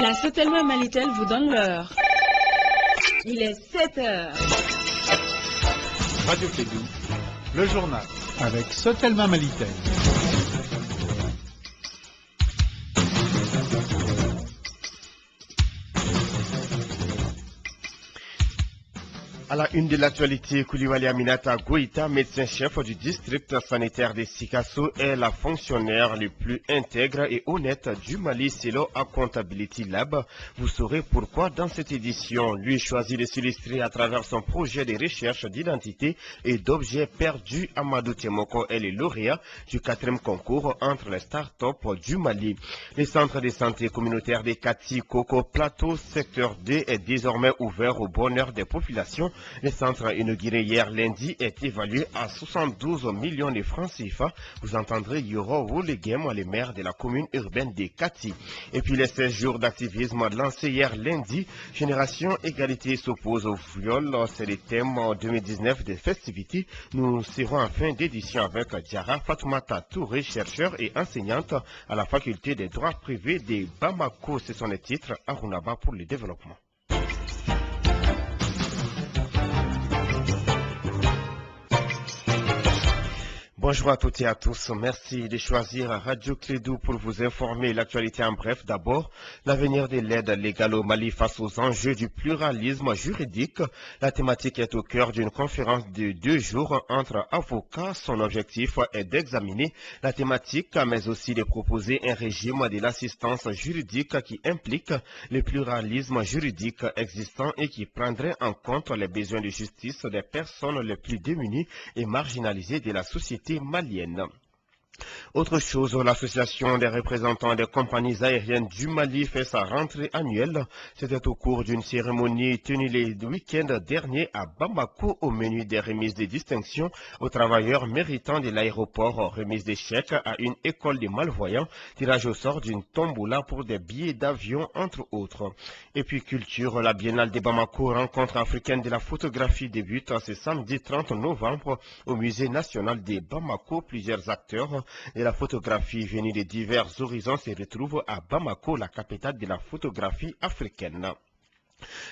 La Sotelma Malitel vous donne l'heure. Il est 7 heures. Radio Kédou, le journal avec Sotelma Malitel. À la une de l'actualité, Koulibaly Aminata Goïta, médecin-chef du district sanitaire de Sikasso, est la fonctionnaire le plus intègre et honnête du Mali selon Accountability Lab. Vous saurez pourquoi dans cette édition. Lui choisit de s'illustrer à travers son projet de recherche d'identité et d'objets perdus. Amadou Temoko est le lauréat du 4e concours entre les start-up du Mali. Le centre de santé communautaire de Kati Koko Plateau, secteur D, est désormais ouvert au bonheur des populations. Le centre inauguré hier lundi est évalué à 72 millions de francs CFA. Vous entendrez Yoro Woulegem, le maire de la commune urbaine de Kati. Et puis les 16 jours d'activisme lancés hier lundi, Génération Égalité s'oppose au viol. C'est le thème 2019 des festivités. Nous serons en fin d'édition avec Diara Fatoumata Touré, chercheur et enseignante à la faculté des droits privés de Bamako. Ce sont les titres à Runaba pour le développement. Bonjour à toutes et à tous. Merci de choisir Radio Kédou pour vous informer l'actualité en bref. D'abord, l'avenir de l'aide légale au Mali face aux enjeux du pluralisme juridique. La thématique est au cœur d'une conférence de 2 jours entre avocats. Son objectif est d'examiner la thématique, mais aussi de proposer un régime de l'assistance juridique qui implique le pluralisme juridique existant et qui prendrait en compte les besoins de justice des personnes les plus démunies et marginalisées de la société malienne. Autre chose, l'association des représentants des compagnies aériennes du Mali fait sa rentrée annuelle. C'était au cours d'une cérémonie tenue le week-end dernier à Bamako au menu des remises de distinction aux travailleurs méritants de l'aéroport, remise des chèques à une école de malvoyants, tirage au sort d'une tombola pour des billets d'avion entre autres. Et puis culture, la Biennale de Bamako, rencontre africaine de la photographie débute ce samedi 30 novembre au musée national de Bamako. Plusieurs acteurs de la photographie venus de divers horizons se retrouvent à Bamako, la capitale de la photographie africaine.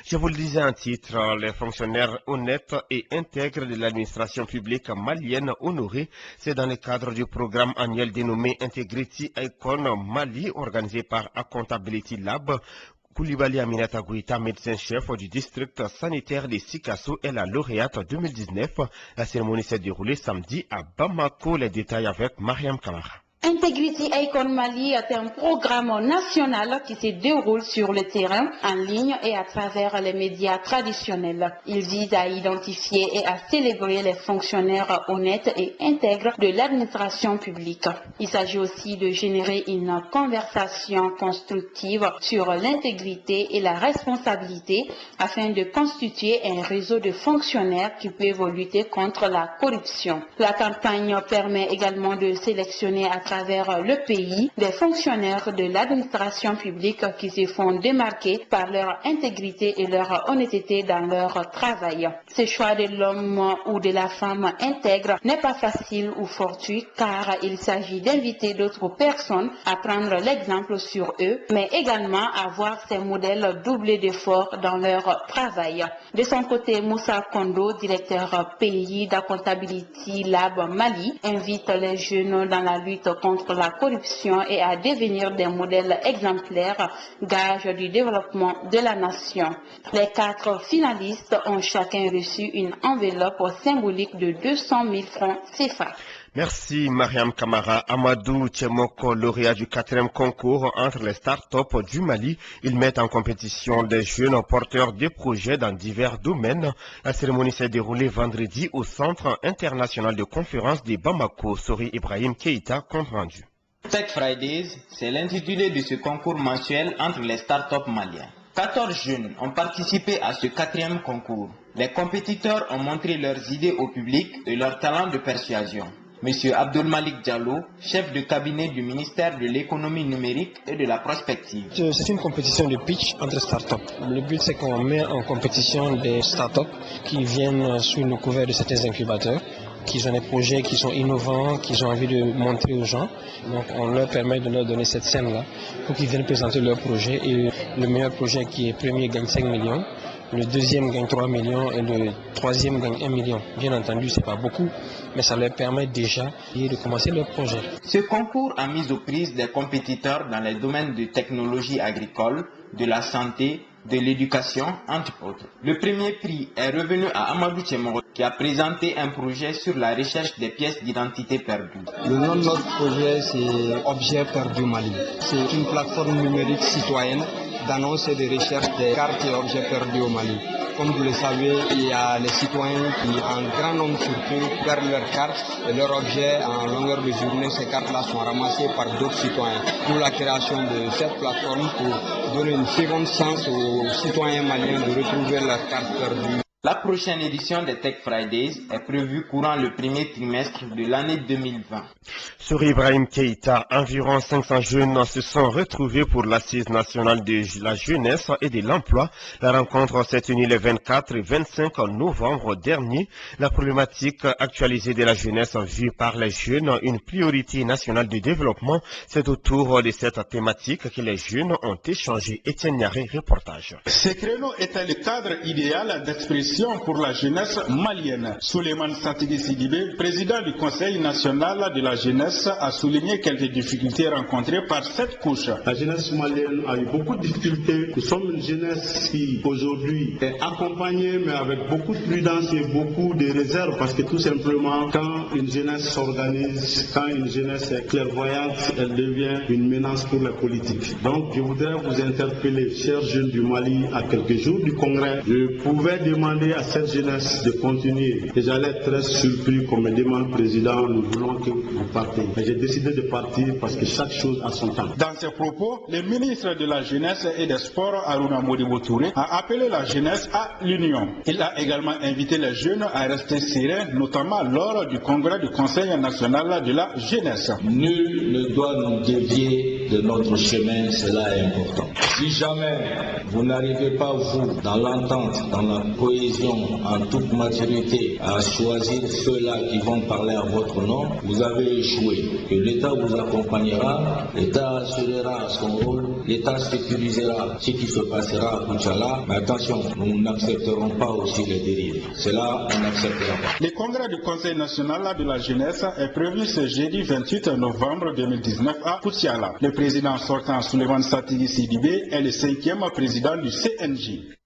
Je vous le disais en titre, les fonctionnaires honnêtes et intègres de l'administration publique malienne honorés, c'est dans le cadre du programme annuel dénommé Integrity Icon Mali, organisé par Accountability Lab. Koulibaly Aminata Goïta, médecin-chef du district sanitaire de Sikasso, est la lauréate 2019. La cérémonie s'est déroulée samedi à Bamako. Les détails avec Mariam Kamara. Integrity Icon Mali est un programme national qui se déroule sur le terrain, en ligne et à travers les médias traditionnels. Il vise à identifier et à célébrer les fonctionnaires honnêtes et intègres de l'administration publique. Il s'agit aussi de générer une conversation constructive sur l'intégrité et la responsabilité afin de constituer un réseau de fonctionnaires qui peuvent lutter contre la corruption. La campagne permet également de sélectionner à travers le pays des fonctionnaires de l'administration publique qui se font démarquer par leur intégrité et leur honnêteté dans leur travail. Ce choix de l'homme ou de la femme intègre n'est pas facile ou fortuit car il s'agit d'inviter d'autres personnes à prendre l'exemple sur eux, mais également à voir ces modèles doubler d'efforts dans leur travail. De son côté, Moussa Kondo, directeur pays d'Accountability Lab Mali, invite les jeunes dans la lutte contre la corruption et à devenir des modèles exemplaires, gage du développement de la nation. Les 4 finalistes ont chacun reçu une enveloppe symbolique de 200 000 francs CFA. Merci Mariam Kamara. Amadou Temoko, lauréat du 4e concours entre les start-up du Mali. Ils mettent en compétition des jeunes porteurs de projets dans divers domaines. La cérémonie s'est déroulée vendredi au Centre international de conférences de Bamako. Sori Ibrahim Keïta, compte rendu. Tech Fridays, c'est l'intitulé de ce concours mensuel entre les start-up maliens. 14 jeunes ont participé à ce 4e concours. Les compétiteurs ont montré leurs idées au public et leur talent de persuasion. Monsieur Abdul Malik Diallo, chef de cabinet du ministère de l'économie numérique et de la prospective. C'est une compétition de pitch entre startups. Le but, c'est qu'on met en compétition des startups qui viennent sous le couvert de certains incubateurs qu'ils ont des projets qui sont innovants, qu'ils ont envie de montrer aux gens. Donc on leur permet de leur donner cette scène-là pour qu'ils viennent présenter leur projet. Et le meilleur projet qui est premier gagne 5 millions. Le deuxième gagne 3 millions et le troisième gagne 1 million. Bien entendu, ce n'est pas beaucoup, mais ça leur permet déjà de commencer leur projet. Ce concours a mis aux prises des compétiteurs dans les domaines de technologie agricole, de la santé, de l'éducation, entre autres. Le premier prix est revenu à Amadou Tchemoro, qui a présenté un projet sur la recherche des pièces d'identité perdues. Le nom de notre projet, c'est Objets perdus Mali. C'est une plateforme numérique citoyenne d'annonce et de recherche des cartes et objets perdus au Mali. Comme vous le savez, il y a les citoyens qui, en grand nombre surtout, perdent leurs cartes et leurs objets en longueur de journée. Ces cartes-là sont ramassées par d'autres citoyens. Pour la création de cette plateforme, pour donner une seconde chance aux citoyens maliens de retrouver leurs cartes perdues. La prochaine édition des Tech Fridays est prévue courant le premier trimestre de l'année 2020. Sur Ibrahim Keïta, environ 500 jeunes se sont retrouvés pour l'Assise nationale de la jeunesse et de l'emploi. La rencontre s'est tenue les 24 et 25 novembre dernier. La problématique actualisée de la jeunesse vue par les jeunes, une priorité nationale de développement, c'est autour de cette thématique que les jeunes ont échangé. Étienne Niaré, reportage. Ce créneau était le cadre idéal d'expression pour la jeunesse malienne. Souleymane Satigi Sidibé, président du Conseil national de la jeunesse, a souligné quelques difficultés rencontrées par cette couche. La jeunesse malienne a eu beaucoup de difficultés. Nous sommes une jeunesse qui aujourd'hui est accompagnée mais avec beaucoup de prudence et beaucoup de réserve parce que tout simplement quand une jeunesse s'organise, quand une jeunesse est clairvoyante, elle devient une menace pour la politique. Donc je voudrais vous interpeller, chers jeunes du Mali, à quelques jours du congrès. Je pouvais demander à cette jeunesse de continuer. Et j'allais être très surpris comme me demande le président, nous voulons que vous partiez. Mais j'ai décidé de partir parce que chaque chose a son temps. Dans ses propos, le ministre de la Jeunesse et des Sports, Aruna Modibo Touré, a appelé la jeunesse à l'union. Il a également invité les jeunes à rester sereins, notamment lors du congrès du Conseil national de la jeunesse. Nul ne doit nous dévier de notre chemin, cela est important. Si jamais vous n'arrivez pas, vous, dans l'entente, dans la cohésion, en toute maturité, à choisir ceux-là qui vont parler à votre nom, vous avez échoué. Que l'État vous accompagnera, l'État assurera son rôle, l'État sécurisera ce qui se passera à Koutchala. Mais attention, nous n'accepterons pas aussi les dérives. Cela, on n'acceptera pas. Le congrès du Conseil national de la jeunesse est prévu ce jeudi 28 novembre 2019 à Koutchala. Le président sortant Souleymane Satigi Sidibé est le 5e président du CNJ.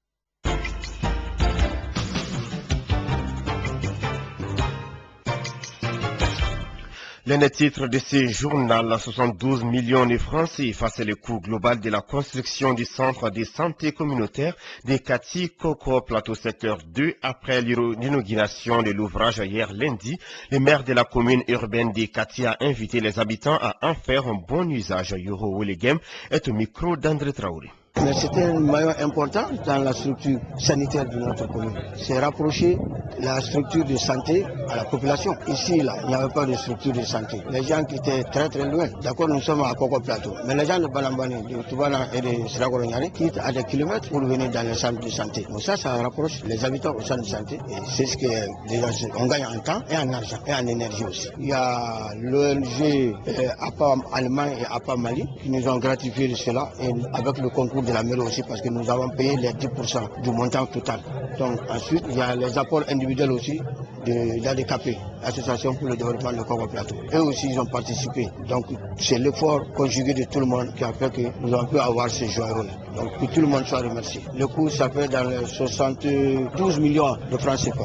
L'un des titres de ce journal, 72 millions de francs CFA, c'est le coût global de la construction du centre de santé communautaire de Kati Koko Plateau secteur 2 après l'inauguration de l'ouvrage hier lundi. Le maire de la commune urbaine de Kati a invité les habitants à en faire un bon usage. Yoro Welegem est au micro d'André Traoré. Mais c'était un maillon important dans la structure sanitaire de notre commune. C'est rapprocher la structure de santé à la population. Ici, là, il n'y avait pas de structure de santé. Les gens qui étaient très très loin, d'accord, nous sommes à Koko Plateau, mais les gens de Balambani, de Toubana et de Sragoronyari quittent à des kilomètres pour venir dans les centres de santé. Donc ça rapproche les habitants au centre de santé et c'est ce que déjà on gagne en temps et en argent et en énergie aussi. Il y a l'ONG APA Allemagne et APA Mali qui nous ont gratifié de cela et avec le concours de la mairie aussi parce que nous avons payé les 10% du montant total. Donc ensuite, il y a les apports individuels aussi de l'ADKP, l'Association pour le développement de Koko Plateau. Eux aussi, ils ont participé. Donc c'est l'effort conjugué de tout le monde qui a fait que nous avons pu avoir ce joyeux. Donc que tout le monde soit remercié. Le coût, ça fait dans les 72 millions de francs CFA.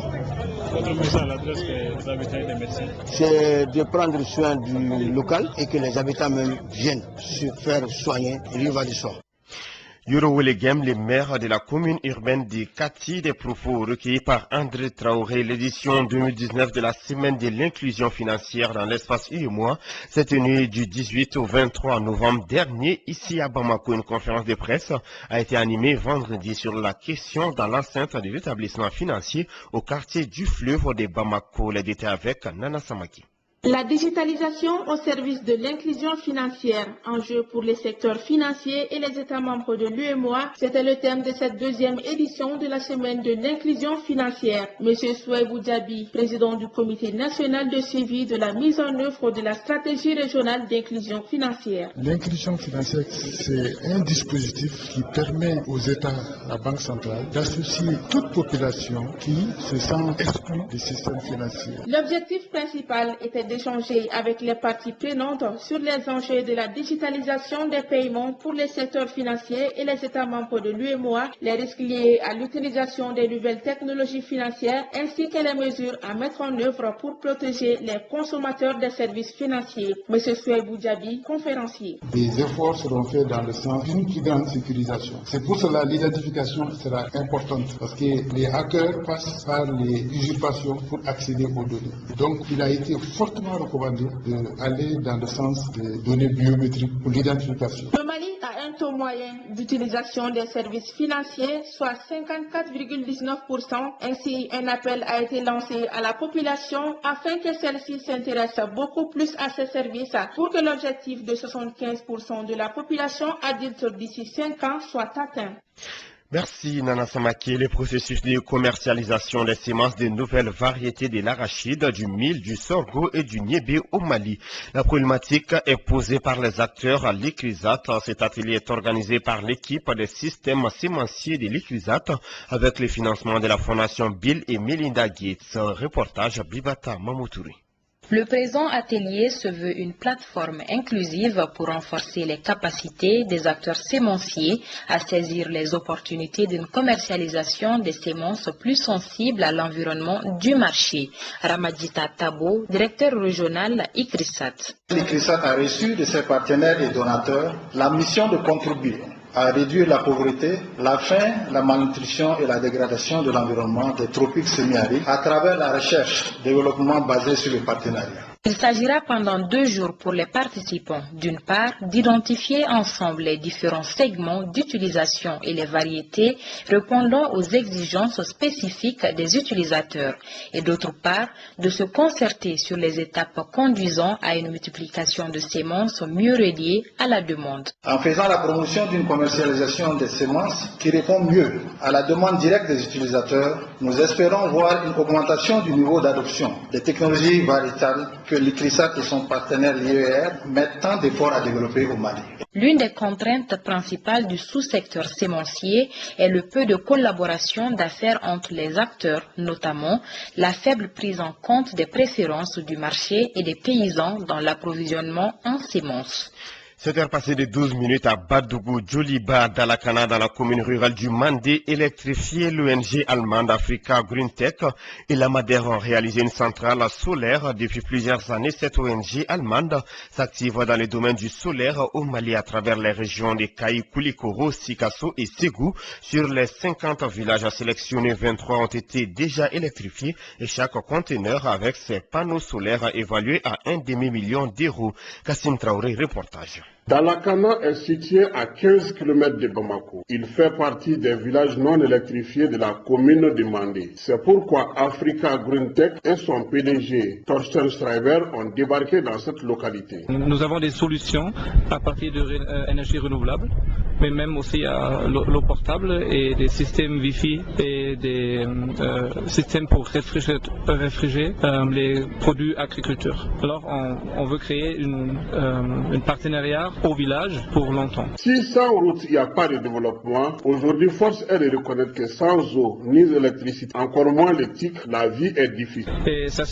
Votre message à l'adresse des habitants et des médecins? C'est de prendre soin du local et que les habitants même viennent se faire soigner. Il y va du soir. Yoro Welegem, le maire de la commune urbaine de Kati, des propos recueillis par André Traoré. L'édition 2019 de la semaine de l'inclusion financière dans l'espace UEMOA s'est tenue du 18 au 23 novembre dernier ici à Bamako. Une conférence de presse a été animée vendredi sur la question dans l'enceinte de l'établissement financier au quartier du fleuve de Bamako. Les détails avec Nana Samaki. La digitalisation au service de l'inclusion financière, enjeu pour les secteurs financiers et les États membres de l'UEMOA, c'était le thème de cette deuxième édition de la semaine de l'inclusion financière. Monsieur Souaibou Diaby, président du comité national de suivi de la mise en œuvre de la stratégie régionale d'inclusion financière. L'inclusion financière, c'est un dispositif qui permet aux États, la Banque centrale, d'associer toute population qui se sent exclue du système financier. L'objectif principal était d'échanger avec les parties prenantes sur les enjeux de la digitalisation des paiements pour les secteurs financiers et les États membres de l'UEMOA, les risques liés à l'utilisation des nouvelles technologies financières ainsi que les mesures à mettre en œuvre pour protéger les consommateurs des services financiers. Monsieur Souaibou Diaby, conférencier. Des efforts seront faits dans le sens d'une plus grande sécurisation. C'est pour cela que l'identification sera importante parce que les hackers passent par les usurpations pour accéder aux données. Donc il a été fortement recommandé d'aller dans le sens des données biométriques pour l'identification. Le Mali a un taux moyen d'utilisation des services financiers, soit 54,19%. Ainsi, un appel a été lancé à la population afin que celle-ci s'intéresse beaucoup plus à ces services pour que l'objectif de 75% de la population adulte d'ici 5 ans soit atteint. Merci Nana Samaki. Le processus de commercialisation des semences de nouvelles variétés de l'arachide, du mil, du sorgho et du niébé au Mali. La problématique est posée par les acteurs à l'ICRISAT. Cet atelier est organisé par l'équipe des systèmes sémenciers de l'ICRISAT avec le financement de la Fondation Bill et Melinda Gates. Reportage Bibata Mamoutouri. Le présent atelier se veut une plateforme inclusive pour renforcer les capacités des acteurs sémenciers à saisir les opportunités d'une commercialisation des semences plus sensibles à l'environnement du marché. Ramadjita Tabo, directeur régional ICRISAT. L'ICRISAT a reçu de ses partenaires et donateurs la mission de contribuer à réduire la pauvreté, la faim, la malnutrition et la dégradation de l'environnement des tropiques semi-arides à travers la recherche et développement basé sur le partenariat. Il s'agira pendant 2 jours pour les participants, d'une part, d'identifier ensemble les différents segments d'utilisation et les variétés répondant aux exigences spécifiques des utilisateurs, et d'autre part, de se concerter sur les étapes conduisant à une multiplication de semences mieux reliées à la demande. En faisant la promotion d'une commercialisation des semences qui répond mieux à la demande directe des utilisateurs, nous espérons voir une augmentation du niveau d'adoption des technologies variétales que l'ICRISAT et son partenaire l'IER mettent tant d'efforts à développer au Mali. L'une des contraintes principales du sous-secteur sémencier est le peu de collaboration d'affaires entre les acteurs, notamment la faible prise en compte des préférences du marché et des paysans dans l'approvisionnement en semences. 7 heures passées de 12 minutes à Badougou, Djoliba, Dalakana, dans la commune rurale du Mandé, électrifié. L'ONG allemande Africa Green Tech et la Madère ont réalisé une centrale solaire. Depuis plusieurs années, cette ONG allemande s'active dans le domaine du solaire au Mali à travers les régions de Kaï, Koulikoro, Sikasso et Ségou. Sur les 50 villages sélectionnés, 23 ont été déjà électrifiés et chaque conteneur avec ses panneaux solaires évalués à 1,5 million d'euros. Kassim Traoré, reportage. Dalakana est situé à 15 km de Bamako. Il fait partie des villages non électrifiés de la commune de Mandé. C'est pourquoi Africa Green Tech et son PDG, Thorsten Schreiber, ont débarqué dans cette localité. Nous avons des solutions à partir de énergie renouvelable, mais même aussi à l'eau portable et des systèmes Wi-Fi et des systèmes pour réfrigérer les produits agriculteurs. Alors on veut créer un partenariat au village pour longtemps. Si sans route il n'y a pas de développement, aujourd'hui force est de reconnaître que sans eau ni électricité, encore moins électrique, la vie est difficile. Et ça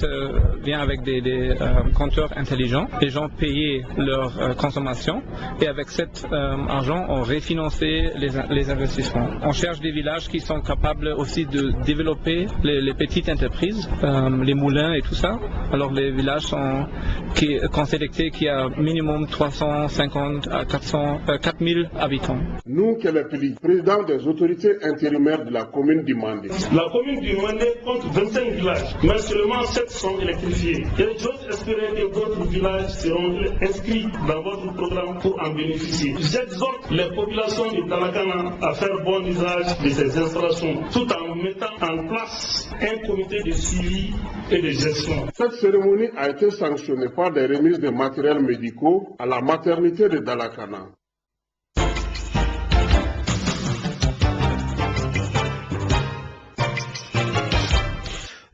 vient avec des compteurs intelligents. Les gens payaient leur consommation et avec cet argent on réfinançait les investissements. On cherche des villages qui sont capables aussi de développer les petites entreprises, les moulins et tout ça. Alors les villages sont sélectés qui a minimum 350 à 4000 habitants. Nous, Kelepili, président des autorités intérimaires de la commune du Mandé. La commune du Mandé compte 25 villages, mais seulement 7 sont électrifiés. Et j'ose espérer que d'autres villages seront inscrits dans votre programme pour en bénéficier. J'exhorte les populations population de Dalakana à faire bon usage de ces installations, tout en mettant en place un comité de suivi et de gestion. Cette cérémonie a été sanctionnée par des remises de matériels médicaux à la maternité de Dalakana.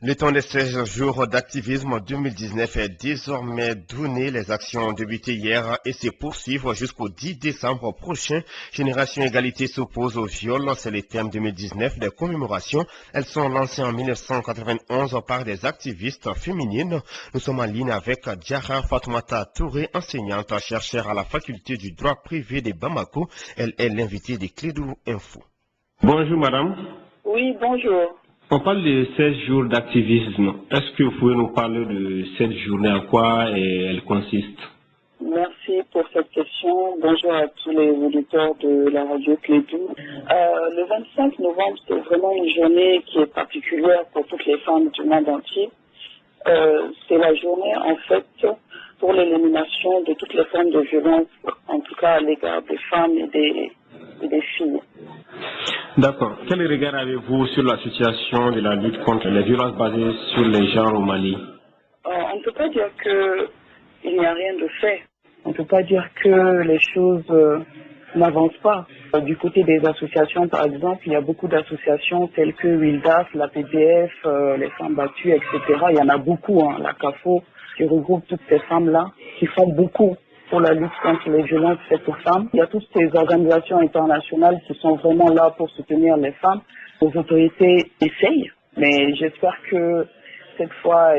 Le temps des 16 jours d'activisme 2019 est désormais donné. Les actions ont débuté hier et se poursuivent jusqu'au 10 décembre prochain. Génération Égalité s'oppose au viol. C'est le thème 2019 des commémorations. Elles sont lancées en 1991 par des activistes féminines. Nous sommes en ligne avec Diarra Fatoumata Touré, enseignante chercheure à la faculté du droit privé de Bamako. Elle est l'invitée de Clédou Info. Bonjour madame. Oui, bonjour. On parle de 16 jours d'activisme. Est-ce que vous pouvez nous parler de cette journée, à quoi elle consiste? Merci pour cette question. Bonjour à tous les auditeurs de la radio Clédou. Le 25 novembre, c'est vraiment une journée qui est particulière pour toutes les femmes du monde entier. C'est la journée, en fait, pour l'élimination de toutes les formes de violence, en tout cas à l'égard des femmes et des filles. D'accord. Quel regard avez-vous sur la situation de la lutte contre les violences basées sur les genres au Mali? On ne peut pas dire qu'il n'y a rien de fait. On ne peut pas dire que les choses n'avancent pas. Du côté des associations, par exemple, il y a beaucoup d'associations telles que WILDAF, la PDF, les femmes battues, etc. Il y en a beaucoup, hein, la CAFO, qui regroupe toutes ces femmes-là, qui font beaucoup pour la lutte contre les violences faites aux femmes. Il y a toutes ces organisations internationales qui sont vraiment là pour soutenir les femmes. Les autorités essayent, mais j'espère que cette fois,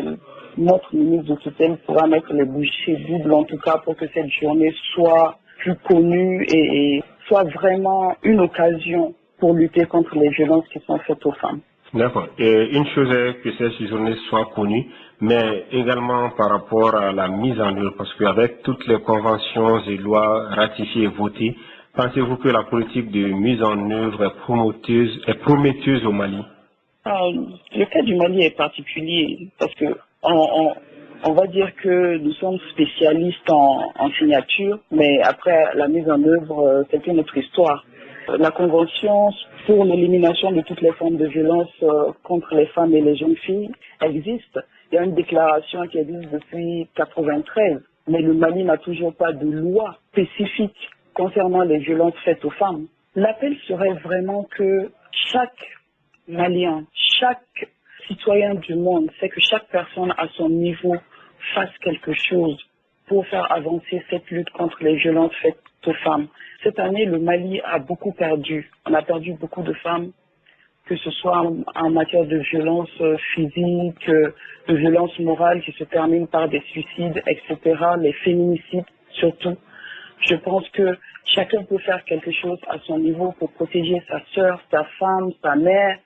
notre ministre de tutelle pourra mettre les bouchées doubles, en tout cas, pour que cette journée soit plus connue et soit vraiment une occasion pour lutter contre les violences qui sont faites aux femmes. D'accord. Une chose est que cette journée soit connue, mais également par rapport à la mise en œuvre, parce qu'avec toutes les conventions et lois ratifiées et votées, pensez-vous que la politique de mise en œuvre est prometteuse au Mali? Le cas du Mali est particulier, parce que on va dire que nous sommes spécialistes en signature, mais après la mise en œuvre, c'est une autre histoire. La Convention pour l'élimination de toutes les formes de violence contre les femmes et les jeunes filles existe. Il y a une déclaration qui existe depuis 1993, mais le Mali n'a toujours pas de loi spécifique concernant les violences faites aux femmes. L'appel serait vraiment que chaque Malien, chaque citoyen du monde, c'est que chaque personne à son niveau fasse quelque chose pour faire avancer cette lutte contre les violences faites aux femmes. Cette année, le Mali a beaucoup perdu. On a perdu beaucoup de femmes, que ce soit en matière de violence physique, de violence morale qui se terminent par des suicides, etc., les féminicides surtout. Je pense que chacun peut faire quelque chose à son niveau pour protéger sa sœur, sa femme, sa mère,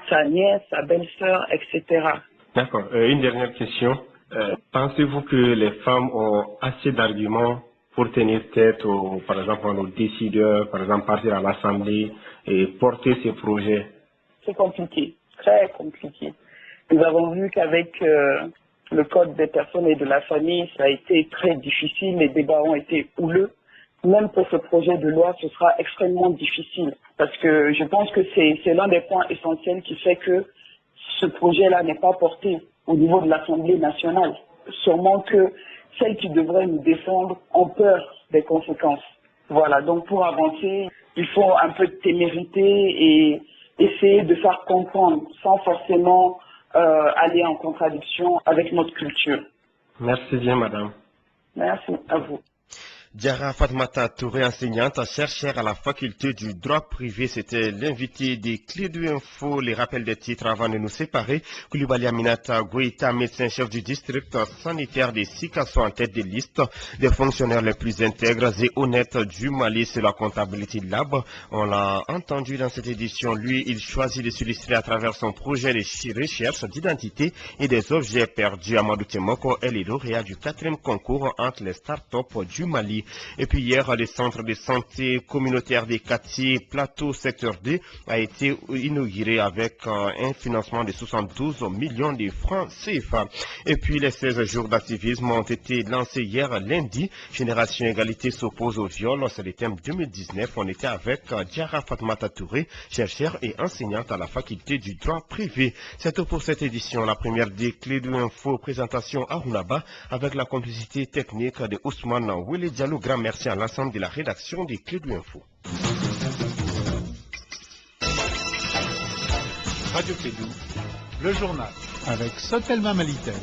sa nièce, sa belle-sœur, etc. D'accord. Une dernière question. Pensez-vous que les femmes ont assez d'arguments pour tenir tête, par exemple, aux décideurs, par exemple, partir à l'Assemblée et porter ces projets? C'est compliqué, très compliqué. Nous avons vu qu'avec le Code des personnes et de la famille, ça a été très difficile, les débats ont été houleux. Même pour ce projet de loi, ce sera extrêmement difficile parce que je pense que c'est l'un des points essentiels qui fait que ce projet-là n'est pas porté au niveau de l'Assemblée nationale. Sûrement que celles qui devraient nous défendre ont peur des conséquences. Voilà, donc pour avancer, il faut un peu de témérité et essayer de faire comprendre sans forcément aller en contradiction avec notre culture. Merci bien, madame. Merci à vous. Diarra Fatoumata Touré, enseignante, chercheure à la faculté du droit privé, c'était l'invité des Clédou Info. Les rappels des titres avant de nous séparer. Koulibaly Aminata Goïta, médecin-chef du district sanitaire des Sikasso en tête des listes des fonctionnaires les plus intègres et honnêtes du Mali, c'est la comptabilité lab. On l'a entendu dans cette édition. Lui, il choisit de s'illustrer à travers son projet de recherche d'identité et des objets perdus. Amadou Temoko est le lauréat du 4e concours entre les start-up du Mali. pays. Et puis hier, le centre de santé communautaire des quartiers Plateau Secteur D a été inauguré avec un financement de 72 millions de francs CFA. Et puis les 16 jours d'activisme ont été lancés hier lundi. Génération Égalité s'oppose au viol. C'est le thème 2019. On était avec Diara Fatmata Touré, chercheur et enseignante à la faculté du droit privé. C'est tout pour cette édition. La première des clés de l'info, présentation à Runaba avec la complicité technique de Ousmane Wele Diallo. Grand merci à l'ensemble de la rédaction des clés de l'info. Radio Clédou, le journal avec Sotelma Malitel.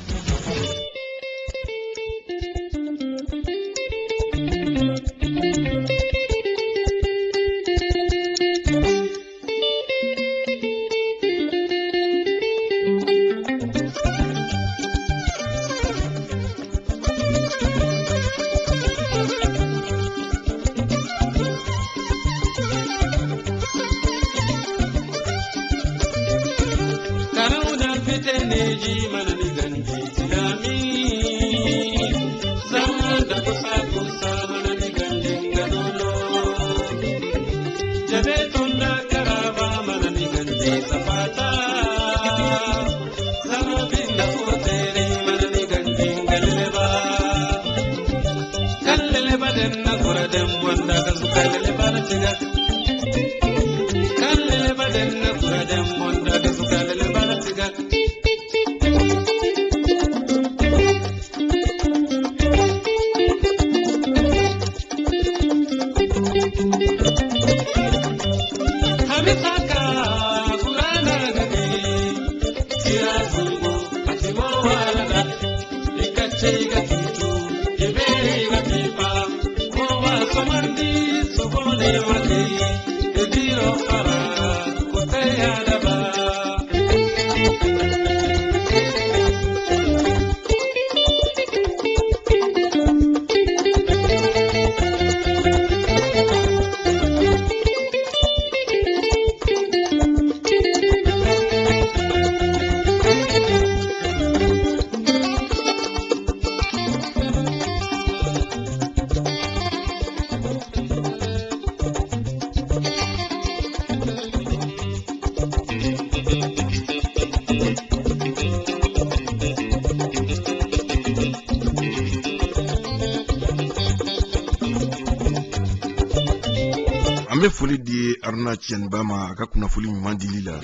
An bɛ foli di Aruna Tiɲɛniba ma a ka kunnafoni ɲuman dili la.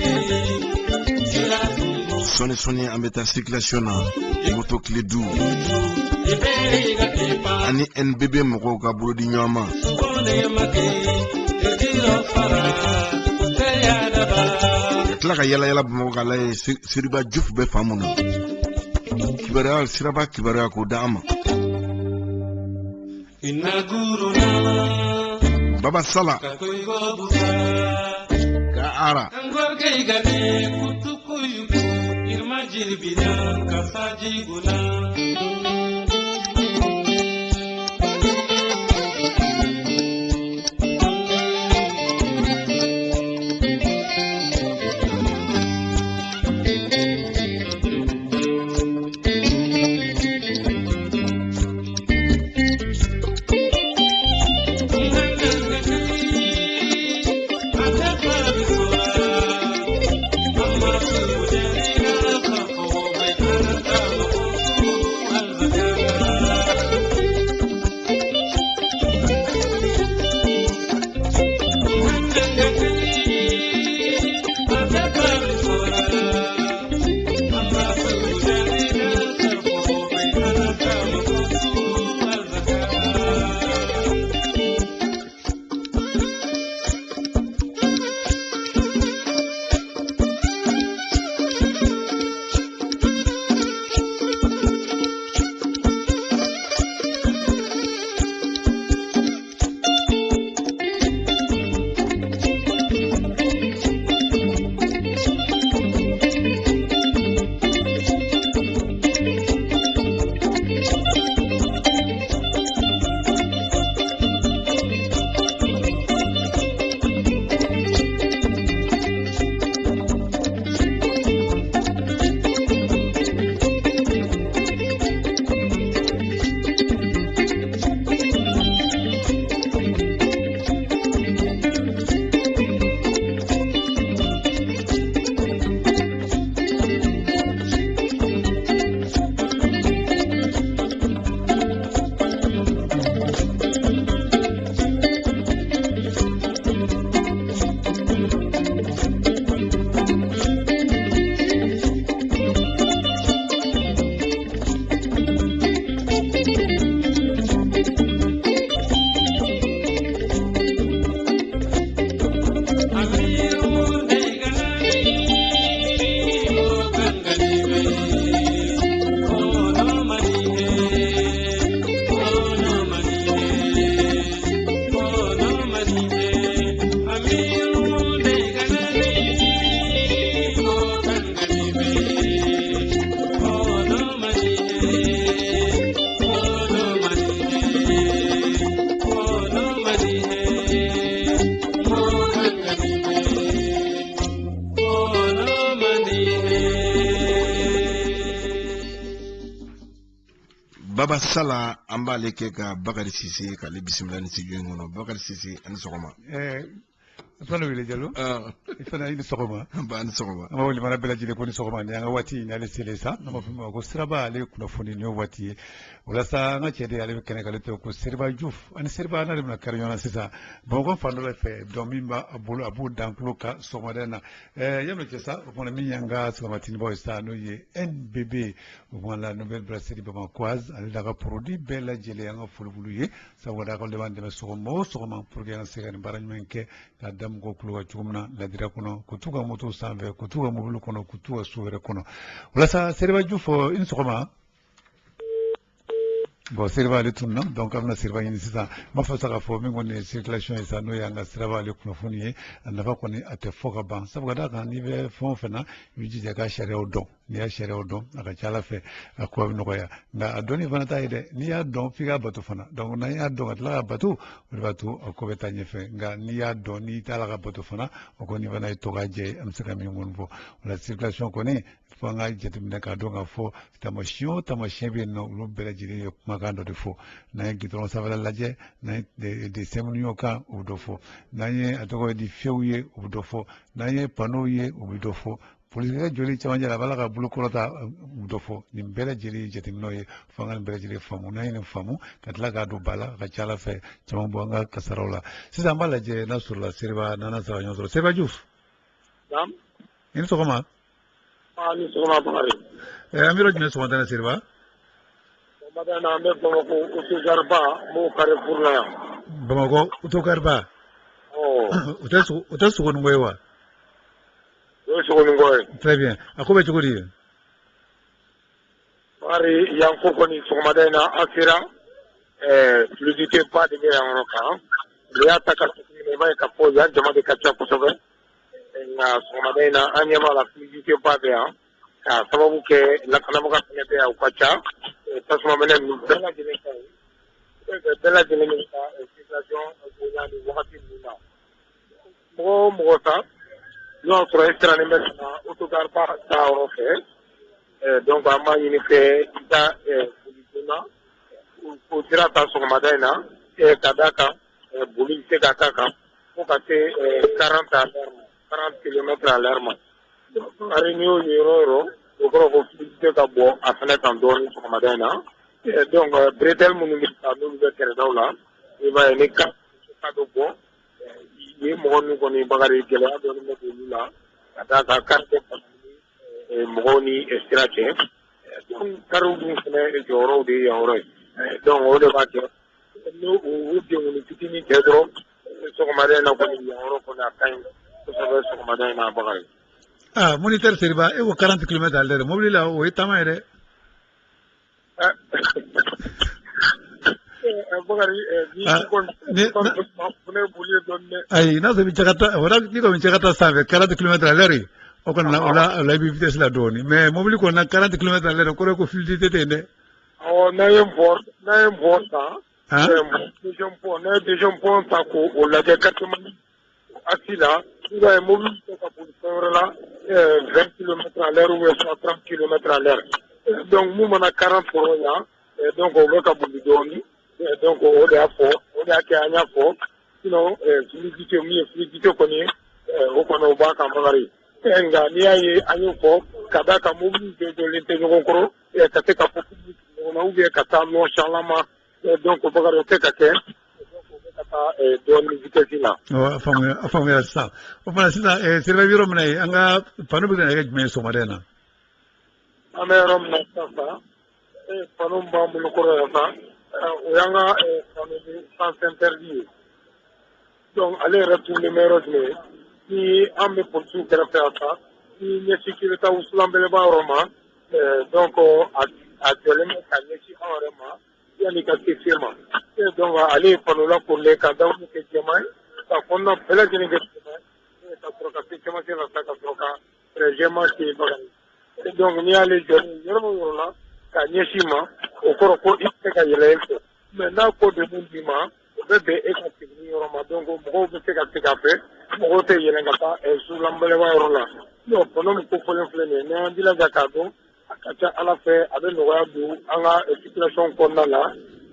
Sɔni an bɛ taa circulation na moto Clédou ani NBB mɔgɔw ka bolo di ɲɔgɔn ma. Ka tila ka yala Bamakɔ ka lajɛ Seriba Diouf bɛ fan mun na. Kibaruya siraba kibaruya k'o da an ma. Baba Sala ka ara Baba Sala amba leke ka Bakari Sisi ka le bisimila ni studio ngono Bakari Sisi ani sogoma Fana wele jalo fana ini sogoma ba ani sogoma ama wali mana bela jile ko ni sogoma ni anga wati ni ale sele sa na mafima ko siraba ale kuna foni ni wati wala sa nga chede ale kene kale to ko sirba Diouf ani sirba na na kariyona sisa bon ko fando le fe domimba abulu abu danklo ka somadena yamno kesa ko na minyanga sogoma tinbo sa no ye NBB ko la nouvelle brasserie bamakoise ale daga produit bela jile anga fulbulu ye sa wada ko le bande sogoma pour que na segani baranymenke ka dam go kulwa chumna la dira kono kutuga moto sanve kutuga mobulu kono kutuga suwere kono wala sa Seriba Diouf in sogoma bon Seriba le tunna donc amna Seriba yin sisa ma fa saka fo mi ngone circulation isa no yanga Seriba le kuno funiye andafa koni ate foka ban sabuga da kan ni be fon fena yiji jaga shere odo ni ya shere odo aka chala fe akwa no ya na adoni fana ta ide ni ya don figa batu fana donc na ya don atla batu ko beta nyefe nga ni ya don ni tala ka batu fana ko ni fana to gaje am saka mi ngonvo la circulation koni fo nga jetim ne ka do nga fo tamashien be no lu bela jiri magando de fo na gitron savala laje na de semnio ka udo fo na ye atoko di fewye udo fo na ye panoye udo fo police joli chamanja la bala ka bulu kolota udo fo ni bela jiri jetim no ye fo nga bela jiri famu na ye famu katla ka do bala ka chala fe chambo nga kasarola sisa mbala je na sur la Seriba nana sa nyosro Seriba Diouf dam in sokoma ni sokoma bari amiro jme sokoma dana Seriba madana me Bamako Utogarba mo Carrefour la Bamako Utogarba utasu ko ngwewa très bien akobe chukuri bari yanko ko ni somadena asira fluidité pas de guerre en roca le ataka ni mai ka po ya jama de kacha kusobe na somadena anyama la fluidité pas de ka sababu ke la kana boka pete ya ukacha tasuma menen ni bela jene ni ka situation ko ya ni wakati nina mo sa non sur extra ni metna Autogarba ta rofe donc ama ni fe ita bulituna ko tira ta so madena kadaka buli se kaka ko kate 40 km à l'heure ari ni yoro ko ko fite ka bo afana tan don so madena donc bretel mun ni ta no be tere dawla e ba ni ka do bo ni mo ni ko ni bagari gele do ni ko lula ada carte mo ni estrache donc karu ni ne joro de yoro donc o de ba ke no o de ni titini dedro so ko madena ko ni yoro ko na kan so ko madena bagari moniteur Seriba e ko 40 km à l'heure mobile la o etama ere ay na so bi chakata wala ni ko bi chakata save 40 km à l'heure o ko na la bi vitesse la doni mais mobile ko na 40 km à l'heure ko fluidité tende o na yem bord ta déjà point ta ko o la de 4 asila ira mobile ka pour faire là 20 km à l'heure ou 30 km à l'heure donc nous on a 40 pour là donc on va ka bulu doni donc o de afo o de akanya fo sinon fluidité ko ni o ko no ba ka magari nga ni ayi anyo fo kada ka mobile de l'intérieur ko ka te ka on a oublié ka ta no shalama donc o bagaro te ka ke don vitesse là afamu ya sa o fana sisa Seriba biro mnai anga panu bi na me so madena amerom na sa panu ba mu ko ra sa o yanga panu bi sans interdit donc aller retour numéro 2 ni ambe pour tout faire ça ni ne sécurité uslam bele ba roma donc actuellement ça ne si vraiment yani ka firma donc aller panu la pour les cadres que jamaï ça qu'on a bela jene que ça proka firma c'est la ça proka régime qui va donc ni aller yoro la ka nyeshima okoro ko ite ka yele mais na ko de mundima bebe e ka tigni yoro ma donc mo be ka fe mo te yele ngata e su lambele wa yoro la no pono ko folen flene ne andila zakado ka ca ala fɛ a bɛ nɔgɔya don an ka situation kɔnɔna la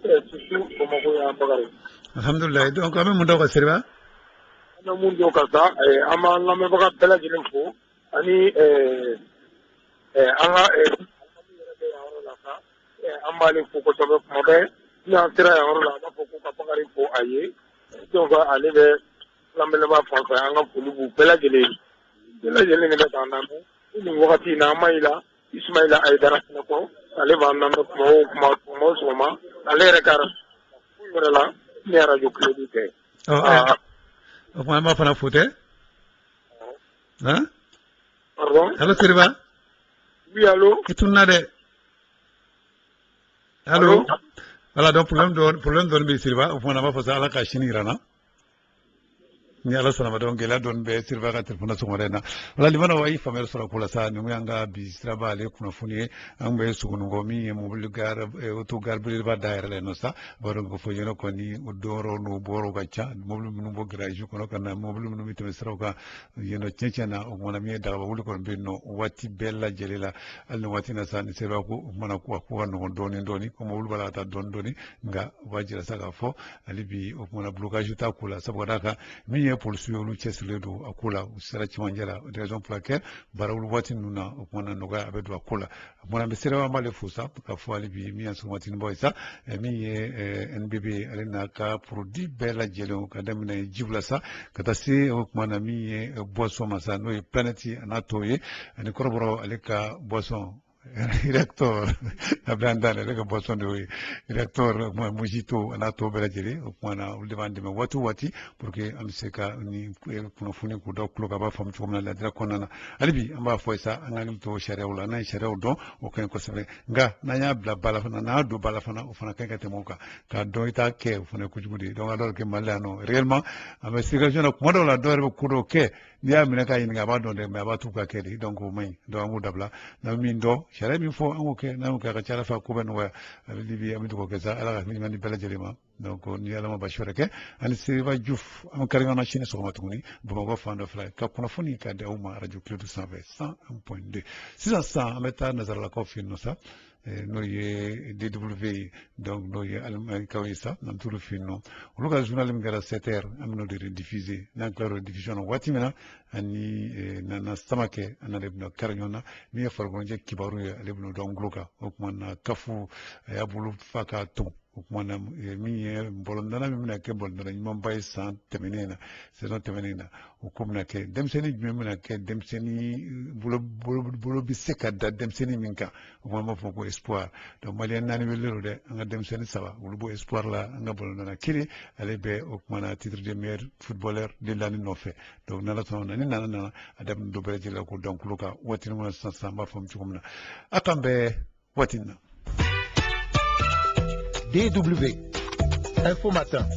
surtout Bamakɔ yan Bakari. Alhamdulillah, donc an bɛ mun dɔn ka Seriba? An bɛ mun dɔn ka sa an b'an lamɛnbaga bɛɛ lajɛlen fo ani an ka an b'ale fo kosɛbɛ kuma bɛɛ ni an sera yan yɔrɔ la an b'a fɔ ko ka Bakari fo a ye donc ale bɛ lamɛnbaa fan fɛ an ka foli b'u bɛɛ lajɛlen de bɛ k'an lamɛn nin wagati in na an ma yi la Ismaila Ayidara fana kɔ ale b'an lamɛn kuma o sɔgɔma ale yɛrɛ ka yɛrɛ la ni radio Kiledu tɛ. O kuma an b'a fana fo tɛ? Pardon? Allo Seriba? Oui, allo? I tunna dɛ. Allo? Voilà, donc problème dɔɔni bɛ Seriba o kuma an b'a fɔ sa ala ka sini jira n na. Ni ala sɔnna ma donc gɛlɛya dɔɔni bɛ Seriba ka téléphone sɔgɔmada in na. Voilà, limana wa i faamuyali sɔrɔ ko la sa nin y'an ka bi siraba ale kunnafoni ye an bɛ Sugunugɔ min ye mobile gare auto gare belebeleba dayɛlɛ yen nɔ sa b'a dɔn k'a fɔ yen nɔ kɔni o dɔyɔrɔ n'o bɔyɔrɔ ka ca mobile minnu bɔ garage kɔnɔ ka na mobile minnu bɛ tɛmɛ siraw kan yen nɔ tiɲɛ na o kumana min ye dagaba wuli kɔni bɛ yen nɔ waati bɛɛ lajɛlen la hali ni waati na sa ni Seriba ko o kumana ko ka nɔgɔn dɔɔni ko mobile b'a la ka taa dɔɔni nka o b'a jira sa k'a fɔ hali bi o kumana blocage t'a ko la sabu ka d'a kan min ye polisiw ye olu cɛsirilen don a ko la u sera cɛmancɛ la raison pour laquelle baara wuli waati ninnu na o kumana nɔgɔya a bɛ don a ko la o kumana an bɛ Seriba an b'ale fo sa k'a fɔ hali bi min ye sɔgɔmatini bɔ ye sa min ye NBB ale n'a ka produit bɛɛ lajɛlen ka daminɛ jiw la sa ka taa se o kumana min ye boisson ma sa n'o ye Planète a n'a tɔw ye ani kɔrɔbɔrɔ ale ka boisson Rector a bɛ an da ale ka boisson de y'o ye Rector Mojito a n'a tɔw bɛɛ lajɛlen o kumana olu de b'an dɛmɛ waati o waati pour que an bɛ se ka nin kunnafoni k'u da tulo kan a b'a faamu cogo min na ladira kɔnɔna na hali bi an b'a fɔ sa an ka hakili to sariyaw la n'an ye sariyaw dɔn o ka ɲi kosɛbɛ nka n'an y'a bila ba la fana n'an y'a don ba la fana o fana ka ɲi ka tɛmɛ o kan k'a dɔn i t'a kɛ o fana ye kojugu de ye donc alors que Mali la yan nɔ réellement an bɛ circulation na kuma dɔw la dɔw yɛrɛ bɛ ko dɔw kɛ n'i y'a minɛ k'a ɲininka a b'a dɔn dɛ mais a b'a t'u ka kɛ de donc o man ɲi donc an k'o dabila n'an bɛ min dɔn sariya min fɔ an k'o kɛ n'an y'o kɛ a ka ca Ala fɛ a ko bɛ nɔgɔya a bɛ libi an bɛ dugawu kɛ sa Ala ka hakili ɲuman di bɛɛ lajɛlen ma donc ni Ala ma basi wɛrɛ kɛ ani Seriba Diouf an kari ɲɔgɔn na sini sɔgɔma tuguni Bamakɔ fan dɔ fila ka kunnafoni k'a di aw ma radio Kiledu sanfɛ 101.2 sisan an bɛ taa nazaralakaw fɛ yen nɔ sa n'o ye DW ye donc n'o ye alimanikaw ye sa n'an t'olu fɛ yen nɔ olu ka journal min kɛra 7h an bɛ n'o de rediffuser n'an tilara o diffusion na waati min na ani Nana Samakɛ an n'ale bɛna kari ɲɔgɔn na min ye farikoloɲɛjɛ kibaru ye ale bɛna dɔn gulo kan o tuma na kafu a y'a bolo fa k'a ton o tuma na min ye bɔlɔndana min bɛna kɛ bɔlɔndana ɲumanba ye san tɛmɛnen na saison tɛmɛnen na o ko bɛna kɛ denmisɛnnin jumɛn bɛna kɛ denmisɛnnin bolo bɛ se ka da denmisɛnnin min kan o kuma an b'a fɔ ko espoir donc maliyɛn naani bɛ lero dɛ an ka denmisɛnnin saba olu bɔ espoir la an ka bɔlɔndana kelen ale bɛ o kuma na titre de meilleur footballeur de l'année nɔfɛ donc n'ala sɔnna ma ni nana a daminɛ dɔ bɛɛ lajɛlen la ko dɔn kulo kan waati min kɔnɔ sisan an b'a faamu cogo min na a kan bɛɛ waati in na. DW Info Matin.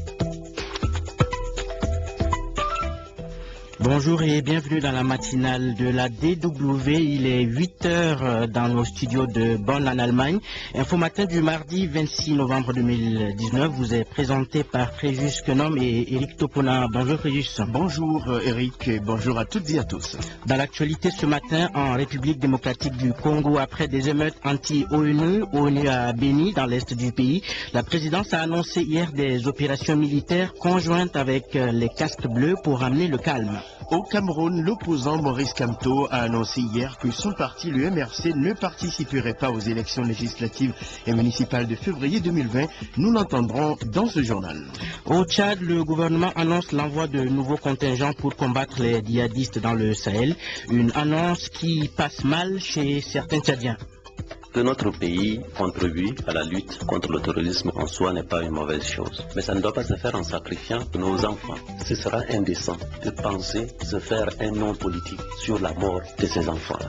Bonjour et bienvenue dans la matinale de la DW. Il est 8h dans nos studios de Bonn en Allemagne. Info Matin du mardi 26 novembre 2019 vous est présenté par Fréjus Kenom et Eric Topona. Bonjour Fréjus. Bonjour Eric et bonjour à toutes et à tous. Dans l'actualité ce matin en République démocratique du Congo, après des émeutes anti-ONU, ONU a béni dans l'est du pays. La présidence a annoncé hier des opérations militaires conjointes avec les casques bleus pour amener le calme. Au Cameroun, l'opposant Maurice Kamto a annoncé hier que son parti, le MRC, ne participerait pas aux élections législatives et municipales de février 2020. Nous l'entendrons dans ce journal. Au Tchad, le gouvernement annonce l'envoi de nouveaux contingents pour combattre les djihadistes dans le Sahel. Une annonce qui passe mal chez certains Tchadiens. Que notre pays contribue à la lutte contre le terrorisme en soi n'est pas une mauvaise chose. Mais ça ne doit pas se faire en sacrifiant nos enfants. Ce sera indécent de penser se faire un nom politique sur la mort de ces enfants-là.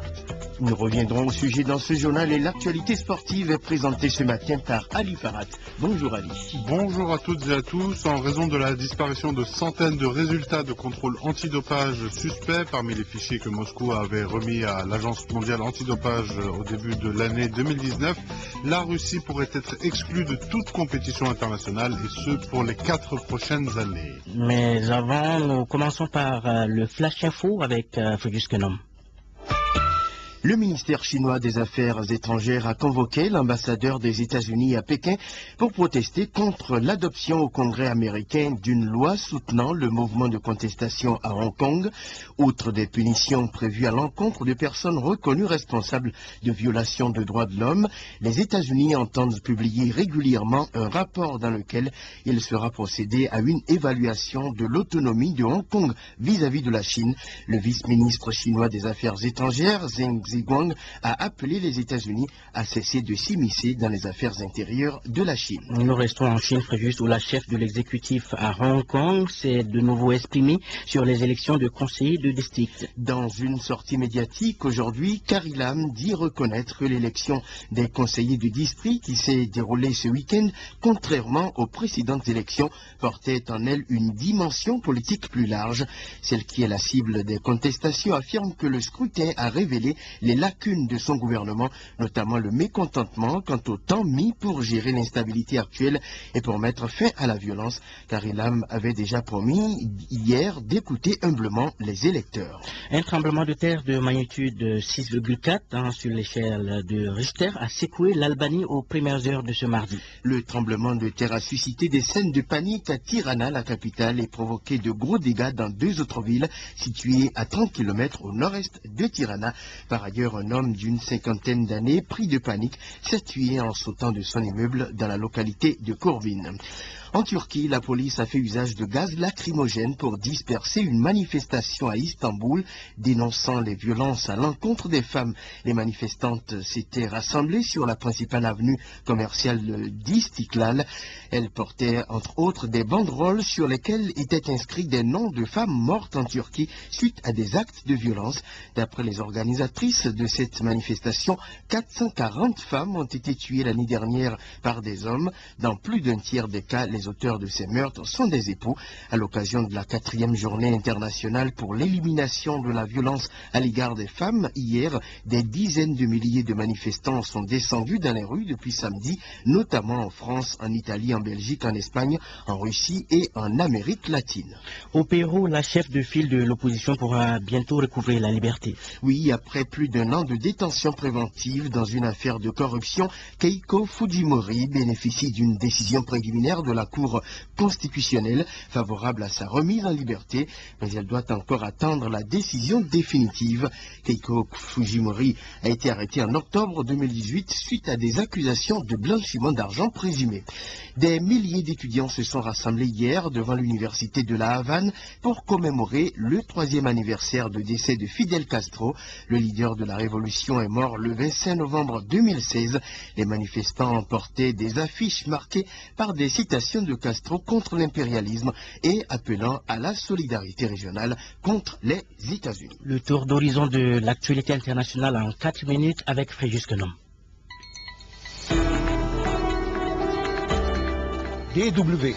Nous reviendrons au sujet dans ce journal et l'actualité sportive est présentée ce matin par Ali Farhat. Bonjour Ali. Bonjour à toutes et à tous. En raison de la disparition de centaines de résultats de contrôle antidopage suspects parmi les fichiers que Moscou avait remis à l'Agence mondiale antidopage au début de l'année 2019, la Russie pourrait être exclue de toute compétition internationale et ce pour les 4 prochaines années. Mais avant, nous commençons par le Flash Info avec Frédéric Kenom. Le ministère chinois des Affaires étrangères a convoqué l'ambassadeur des États-Unis à Pékin pour protester contre l'adoption au Congrès américain d'une loi soutenant le mouvement de contestation à Hong Kong. Outre des punitions prévues à l'encontre de personnes reconnues responsables de violations de droits de l'homme, les États-Unis entendent publier régulièrement un rapport dans lequel il sera procédé à une évaluation de l'autonomie de Hong Kong vis-à-vis de la Chine. Le vice-ministre chinois des Affaires étrangères, Zheng Zhiguang, a appelé les États-Unis à cesser de s'immiscer dans les affaires intérieures de la Chine. Nous restons en Chine, Fréjus, où la chef de l'exécutif à Hong Kong s'est de nouveau exprimée sur les élections de conseillers de district. Dans une sortie médiatique aujourd'hui, Carrie Lam dit reconnaître que l'élection des conseillers de district qui s'est déroulée ce week-end, contrairement aux précédentes élections, portait en elle une dimension politique plus large. Celle qui est la cible des contestations affirme que le scrutin a révélé les lacunes de son gouvernement, notamment le mécontentement quant au temps mis pour gérer l'instabilité actuelle et pour mettre fin à la violence. Carrie Lam avait déjà promis hier d'écouter humblement les électeurs. Un tremblement de terre de magnitude 6,4 sur l'échelle de Richter a secoué l'Albanie aux premières heures de ce mardi. Le tremblement de terre a suscité des scènes de panique à Tirana, la capitale, et provoqué de gros dégâts dans deux autres villes situées à 30 km au nord-est de Tirana. Par ailleurs, un homme d'une cinquantaine d'années, pris de panique, s'est tué en sautant de son immeuble dans la localité de Corvine. En Turquie, la police a fait usage de gaz lacrymogène pour disperser une manifestation à Istanbul dénonçant les violences à l'encontre des femmes. Les manifestantes s'étaient rassemblées sur la principale avenue commerciale d'Istiklal. Elles portaient entre autres des banderoles sur lesquelles étaient inscrits des noms de femmes mortes en Turquie suite à des actes de violence. D'après les organisatrices de cette manifestation, 440 femmes ont été tuées l'année dernière par des hommes. Dans plus d'un tiers des cas, les auteurs de ces meurtres sont des époux. À l'occasion de la 4e journée internationale pour l'élimination de la violence à l'égard des femmes, hier, des dizaines de milliers de manifestants sont descendus dans les rues depuis samedi, notamment en France, en Italie, en Belgique, en Espagne, en Russie et en Amérique latine. Au Pérou, la chef de file de l'opposition pourra bientôt recouvrer la liberté. Oui, après plus d'un an de détention préventive dans une affaire de corruption, Keiko Fujimori bénéficie d'une décision préliminaire de la Cour constitutionnelle favorable à sa remise en liberté, mais elle doit encore attendre la décision définitive. Keiko Fujimori a été arrêtée en octobre 2018 suite à des accusations de blanchiment d'argent présumé. Des milliers d'étudiants se sont rassemblés hier devant l'université de La Havane pour commémorer le 3e anniversaire de décès de Fidel Castro. Le leader de la révolution est mort le 25 novembre 2016. Les manifestants portaient des affiches marquées par des citations de Castro contre l'impérialisme et appelant à la solidarité régionale contre les États-Unis. Le tour d'horizon de l'actualité internationale en 4 minutes avec Fréjus Kenom. DW.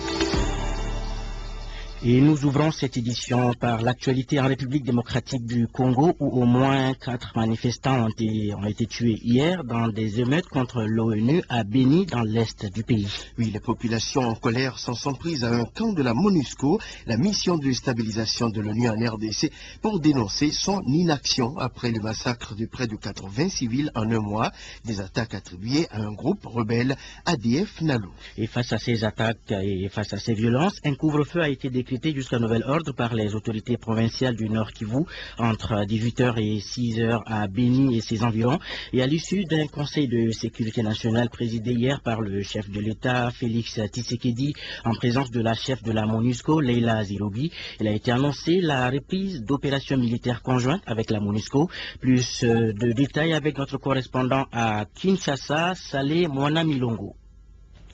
Et nous ouvrons cette édition par l'actualité en République démocratique du Congo où au moins 4 manifestants ont été tués hier dans des émeutes contre l'ONU à Beni dans l'est du pays. Oui, les populations en colère s'en sont prises à un camp de la MONUSCO, la mission de stabilisation de l'ONU en RDC, pour dénoncer son inaction après le massacre de près de 80 civils en un mois, des attaques attribuées à un groupe rebelle ADF Nalu. Et face à ces attaques et face à ces violences, un couvre-feu a été décrété jusqu'à nouvel ordre par les autorités provinciales du Nord Kivu entre 18h et 6h à Beni et ses environs et à l'issue d'un conseil de sécurité nationale présidé hier par le chef de l'État Félix Tshisekedi en présence de la chef de la MONUSCO Leila Zerougi. Il a été annoncé la reprise d'opérations militaires conjointes avec la MONUSCO. Plus de détails avec notre correspondant à Kinshasa, Saleh Moana Milongo.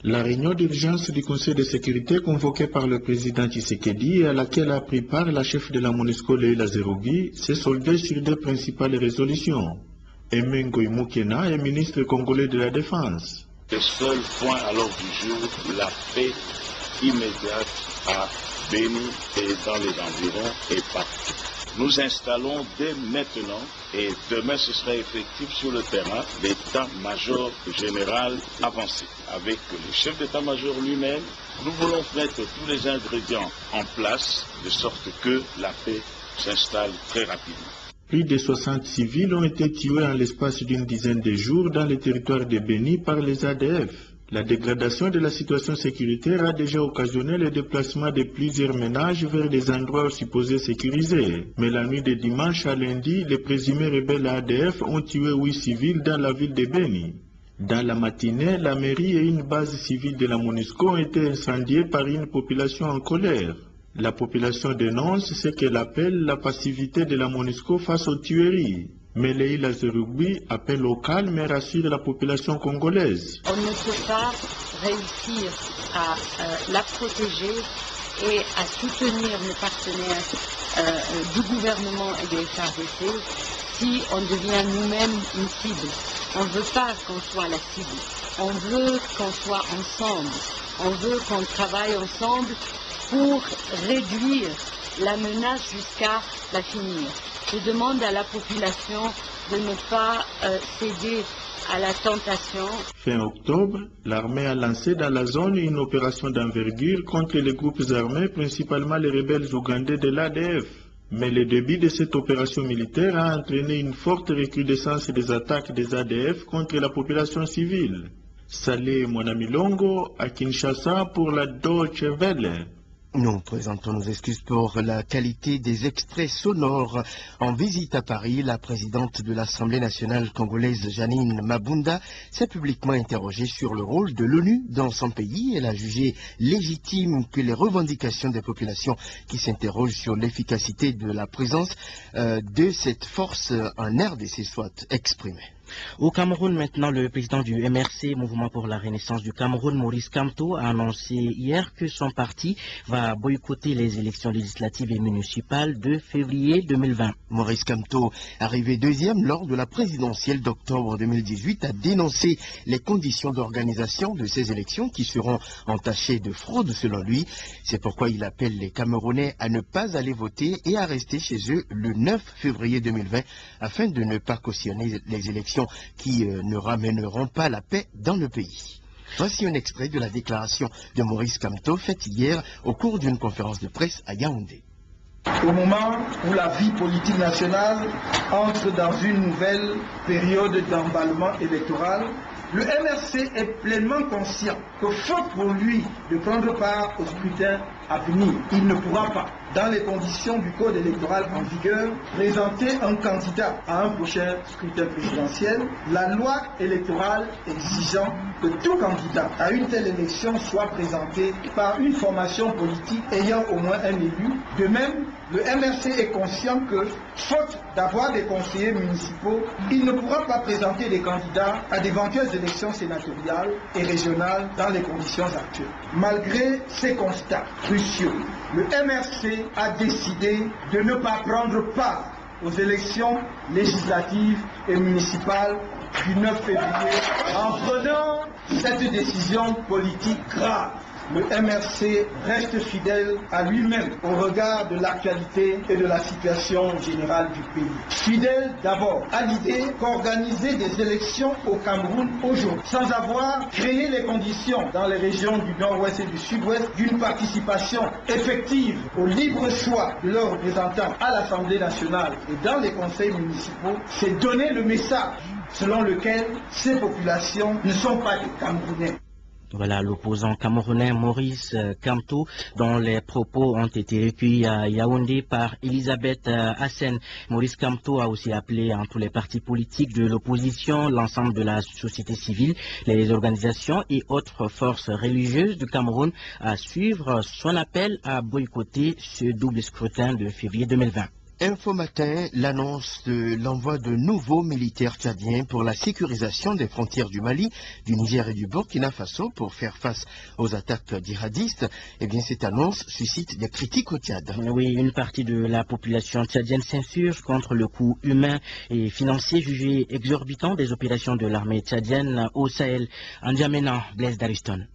La réunion d'urgence du Conseil de sécurité convoquée par le président Tshisekedi et à laquelle a pris part la chef de la MONUSCO Leila Zerougi s'est soldée sur 2 principales résolutions. Emengo Imokena est ministre congolais de la Défense. Le seul point à l'ordre du jour, la paix immédiate à Beni et dans les environs et partout. Nous installons dès maintenant et demain ce sera effectif sur le terrain l'état-major général avancé. Avec le chef d'état-major lui-même, nous voulons mettre tous les ingrédients en place de sorte que la paix s'installe très rapidement. Plus de 60 civils ont été tués en l'espace d'une dizaine de jours dans le territoire de Béni par les ADF. La dégradation de la situation sécuritaire a déjà occasionné le déplacement de plusieurs ménages vers des endroits supposés sécurisés. Mais la nuit de dimanche à lundi, les présumés rebelles ADF ont tué 8 civils dans la ville de Béni. Dans la matinée, la mairie et une base civile de la MONUSCO ont été incendiées par une population en colère. La population dénonce ce qu'elle appelle la passivité de la MONUSCO face aux tueries. Mais Leïla Zerougui appelle au calme et rassure la population congolaise. On ne peut pas réussir à la protéger et à soutenir nos partenaires du gouvernement et des FARDC si on devient nous-mêmes une cible. On ne veut pas qu'on soit la cible. On veut qu'on soit ensemble. On veut qu'on travaille ensemble pour réduire la menace jusqu'à la finir. Je demande à la population de ne pas céder à la tentation. Fin octobre, l'armée a lancé dans la zone une opération d'envergure contre les groupes armés, principalement les rebelles ougandais de l'ADF. Mais le début de cette opération militaire a entraîné une forte recrudescence des attaques des ADF contre la population civile. Salé Mwanamilongo à Kinshasa pour la Deutsche Welle. Nous présentons nos excuses pour la qualité des extraits sonores. En visite à Paris, la présidente de l'Assemblée nationale congolaise, Janine Mabunda, s'est publiquement interrogée sur le rôle de l'ONU dans son pays. Elle a jugé légitime que les revendications des populations qui s'interrogent sur l'efficacité de la présence de cette force en RDC soient exprimées. Au Cameroun, maintenant, le président du MRC, Mouvement pour la Renaissance du Cameroun, Maurice Kamto, a annoncé hier que son parti va boycotter les élections législatives et municipales de février 2020. Maurice Kamto, arrivé deuxième lors de la présidentielle d'octobre 2018, a dénoncé les conditions d'organisation de ces élections qui seront entachées de fraude selon lui. C'est pourquoi il appelle les Camerounais à ne pas aller voter et à rester chez eux le 9 février 2020 afin de ne pas cautionner les élections qui ne ramèneront pas la paix dans le pays. Voici un extrait de la déclaration de Maurice Kamto faite hier au cours d'une conférence de presse à Yaoundé. Au moment où la vie politique nationale entre dans une nouvelle période d'emballement électoral, le MRC est pleinement conscient que faute pour lui de prendre part au scrutin à venir, il ne pourra pas, dans les conditions du code électoral en vigueur, présenter un candidat à un prochain scrutin présidentiel, la loi électorale exigeant que tout candidat à une telle élection soit présenté par une formation politique ayant au moins un élu. De même, le MRC est conscient que, faute d'avoir des conseillers municipaux, il ne pourra pas présenter des candidats à d'éventuelles élections sénatoriales et régionales dans les conditions actuelles. Malgré ces constats cruciaux, le MRC a décidé de ne pas prendre part aux élections législatives et municipales du 9 février. En prenant cette décision politique grave, le MRC reste fidèle à lui-même au regard de l'actualité et de la situation générale du pays. Fidèle d'abord à l'idée qu'organiser des élections au Cameroun aujourd'hui, sans avoir créé les conditions dans les régions du nord-ouest et du sud-ouest d'une participation effective au libre choix de leurs représentants à l'Assemblée nationale et dans les conseils municipaux, c'est donner le message selon lequel ces populations ne sont pas des Camerounais. Voilà l'opposant camerounais Maurice Kamto, dont les propos ont été recueillis à Yaoundé par Elisabeth Hassen. Maurice Kamto a aussi appelé en tous les partis politiques de l'opposition, l'ensemble de la société civile, les organisations et autres forces religieuses du Cameroun à suivre son appel à boycotter ce double scrutin de février 2020. Info Matin, l'annonce de l'envoi de nouveaux militaires tchadiens pour la sécurisation des frontières du Mali, du Niger et du Burkina Faso pour faire face aux attaques djihadistes. Eh bien, cette annonce suscite des critiques au Tchad. Oui, une partie de la population tchadienne s'insurge contre le coût humain et financier jugé exorbitant des opérations de l'armée tchadienne au Sahel. En N'Djamena, Blaise Dariston.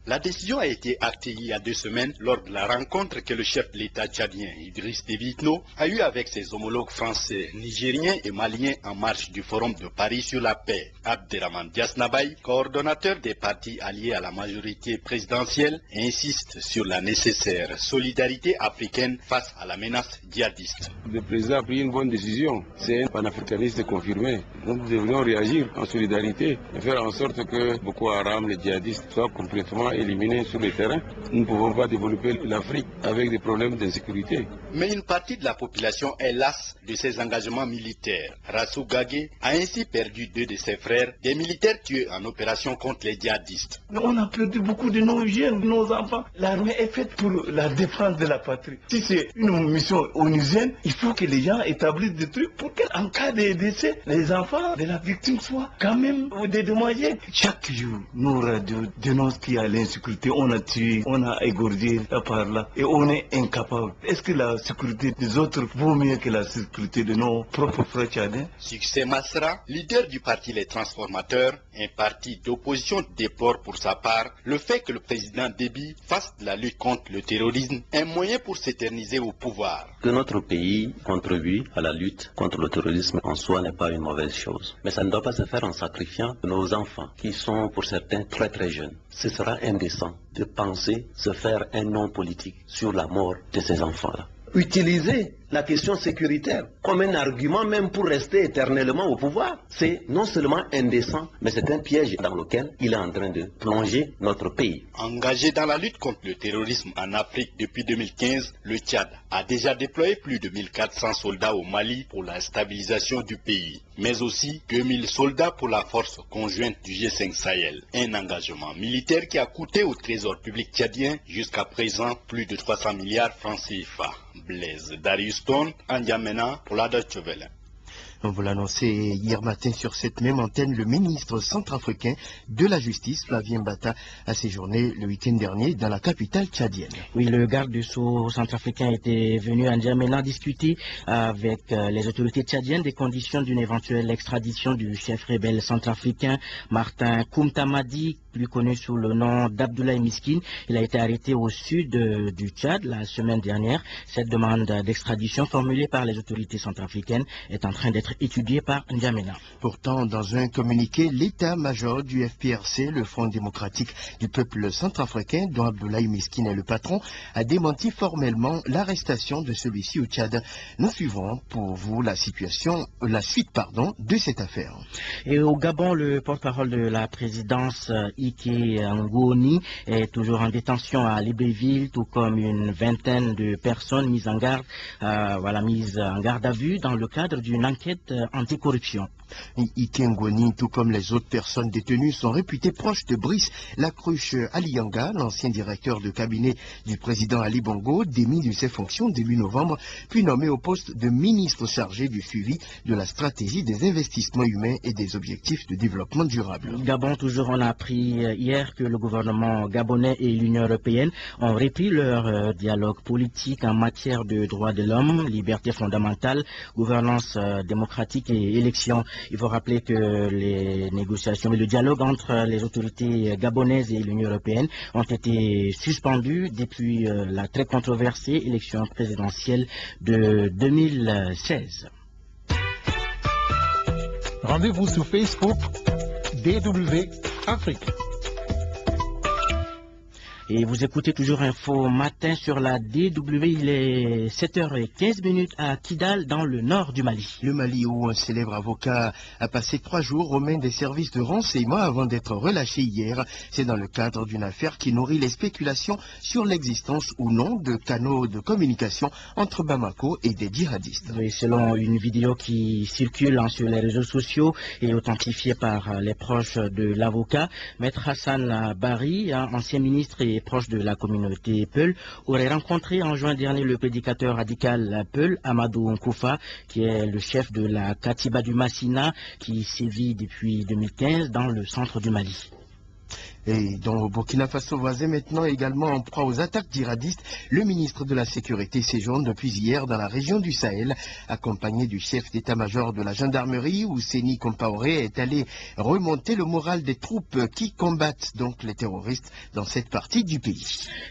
La décision a été actée il y a 2 semaines lors de la rencontre que le chef de l'État tchadien Idriss Déby Itno a eue avec ses homologues français, nigériens et maliens en marge du Forum de Paris sur la paix. Abderrahmane Diasnabaye, coordonnateur des partis alliés à la majorité présidentielle, insiste sur la nécessaire solidarité africaine face à la menace djihadiste. Le président a pris une bonne décision, c'est un panafricaniste confirmé. Nous devons réagir en solidarité et faire en sorte que Boko Haram, les djihadistes, soient complètement éliminés sur le terrain. Nous ne pouvons pas développer l'Afrique avec des problèmes d'insécurité. Mais une partie de la population est lasse de ces engagements militaires. Rassou Gagé a ainsi perdu 2 de ses frères, des militaires tués en opération contre les djihadistes. On a perdu beaucoup de nos jeunes, nos enfants. L'armée est faite pour la défense de la patrie. Si c'est une mission onusienne, il faut que les gens établissent des trucs pour qu'en cas de décès, les enfants de la victime soient quand même dédommagés. Chaque jour, nos radios dénoncent qu'il y a l'insécurité. On a tué, on a égorgé là par là et on est incapable. Est-ce que la sécurité des autres vaut mieux que la sécurité de nos propres frères tchadiens? Succès Masra, leader du parti Les Transformateurs, un parti d'opposition, déplore pour sa part le fait que le président Déby fasse de la lutte contre le terrorisme un moyen pour s'éterniser au pouvoir. Que notre pays contribue à la lutte contre le terrorisme en soi n'est pas une mauvaise chose. Mais ça ne doit pas se faire en sacrifiant nos enfants, qui sont pour certains très très jeunes. Ce sera indécent de penser se faire un nom politique sur la mort de ces enfants-là. Utiliser la question sécuritaire comme un argument même pour rester éternellement au pouvoir, c'est non seulement indécent, mais c'est un piège dans lequel il est en train de plonger notre pays. Engagé dans la lutte contre le terrorisme en Afrique depuis 2015, le Tchad a déjà déployé plus de 1400 soldats au Mali pour la stabilisation du pays, mais aussi 2000 soldats pour la force conjointe du G5 Sahel. Un engagement militaire qui a coûté au trésor public tchadien jusqu'à présent plus de 300 milliards francs CFA. Blaise Darius Stone, N'Djamena pour la Deutsche Welle. On vous l'annonçait hier matin sur cette même antenne, le ministre centrafricain de la Justice, Flavien Bata, a séjourné le week-end dernier dans la capitale tchadienne. Oui, le garde des Sceaux centrafricain était venu à N'Djamena discuter avec les autorités tchadiennes des conditions d'une éventuelle extradition du chef rebelle centrafricain Martin Koumtamadi, plus connu sous le nom d'Abdoulaye Miskine. Il a été arrêté au sud du Tchad la semaine dernière. Cette demande d'extradition formulée par les autorités centrafricaines est en train d'être étudiée par N'Djamena. Pourtant, dans un communiqué, l'état-major du FPRC, le Front démocratique du peuple centrafricain, dont Abdoulaye Miskine est le patron, a démenti formellement l'arrestation de celui-ci au Tchad. Nous suivrons pour vous la suite de cette affaire. Et au Gabon, le porte-parole de la présidence Ike Ngoni est toujours en détention à Libreville, tout comme une vingtaine de personnes mises en garde à vue dans le cadre d'une enquête anticorruption. Ike Ngoni, tout comme les autres personnes détenues, sont réputés proches de Brice Lacruche Aliyanga, l'ancien directeur de cabinet du président Ali Bongo, démis de ses fonctions début novembre, puis nommé au poste de ministre chargé du suivi de la stratégie des investissements humains et des objectifs de développement durable. Gabon, toujours, on a appris hier que le gouvernement gabonais et l'Union européenne ont repris leur dialogue politique en matière de droits de l'homme, liberté fondamentale, gouvernance démocratique et élections. Il faut rappeler que les négociations et le dialogue entre les autorités gabonaises et l'Union européenne ont été suspendus depuis la très controversée élection présidentielle de 2016. Rendez-vous sur Facebook DW Afrique. Et vous écoutez toujours Info Matin sur la DW, il est 7h15 à Kidal, dans le nord du Mali. Le Mali, où un célèbre avocat a passé 3 jours aux mains des services de renseignement avant d'être relâché hier. C'est dans le cadre d'une affaire qui nourrit les spéculations sur l'existence ou non de canaux de communication entre Bamako et des djihadistes. Oui, selon une vidéo qui circule sur les réseaux sociaux et authentifiée par les proches de l'avocat, Maître Hassan Bari, ancien ministre et proche de la communauté Peul, aurait rencontré en juin dernier le prédicateur radical Peul, Amadou Nkoufa, qui est le chef de la Katiba du Massina, qui sévit depuis 2015 dans le centre du Mali. Et dans le Burkina Faso voisin maintenant également en proie aux attaques djihadistes, le ministre de la Sécurité séjourne depuis hier dans la région du Sahel, accompagné du chef d'état-major de la gendarmerie, Ousseini Compaoré est allé remonter le moral des troupes qui combattent donc les terroristes dans cette partie du pays.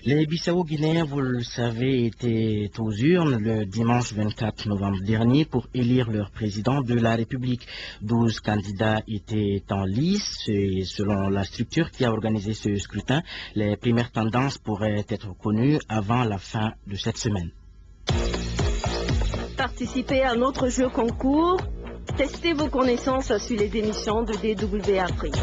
Les Bissau-Guinéens, vous le savez, étaient aux urnes le dimanche 24 novembre dernier pour élire leur président de la République. 12 candidats étaient en lice et selon la structure qui a organisé ce scrutin, les premières tendances pourraient être connues avant la fin de cette semaine. Participez à notre jeu concours, testez vos connaissances sur les émissions de DW Afrique.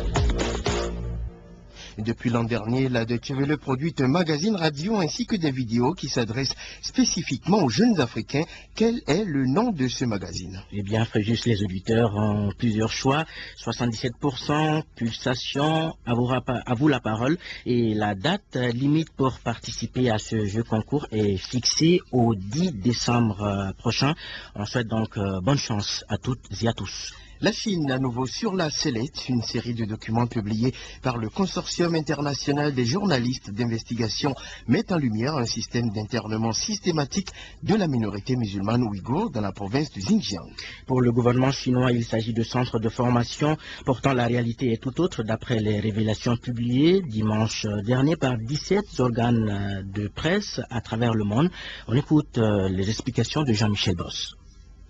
Depuis l'an dernier, la Deutsche Welle produit un magazine radio ainsi que des vidéos qui s'adressent spécifiquement aux jeunes Africains. Quel est le nom de ce magazine? Eh bien, Fréjus, les auditeurs ont plusieurs choix. 77%, Pulsation, à vous la parole. Et la date limite pour participer à ce jeu concours est fixée au 10 décembre prochain. On souhaite donc bonne chance à toutes et à tous. La Chine, à nouveau sur la sellette, une série de documents publiés par le Consortium international des journalistes d'investigation met en lumière un système d'internement systématique de la minorité musulmane ouïghour dans la province du Xinjiang. Pour le gouvernement chinois, il s'agit de centres de formation. Pourtant, la réalité est tout autre d'après les révélations publiées dimanche dernier par 17 organes de presse à travers le monde. On écoute les explications de Jean-Michel Boss.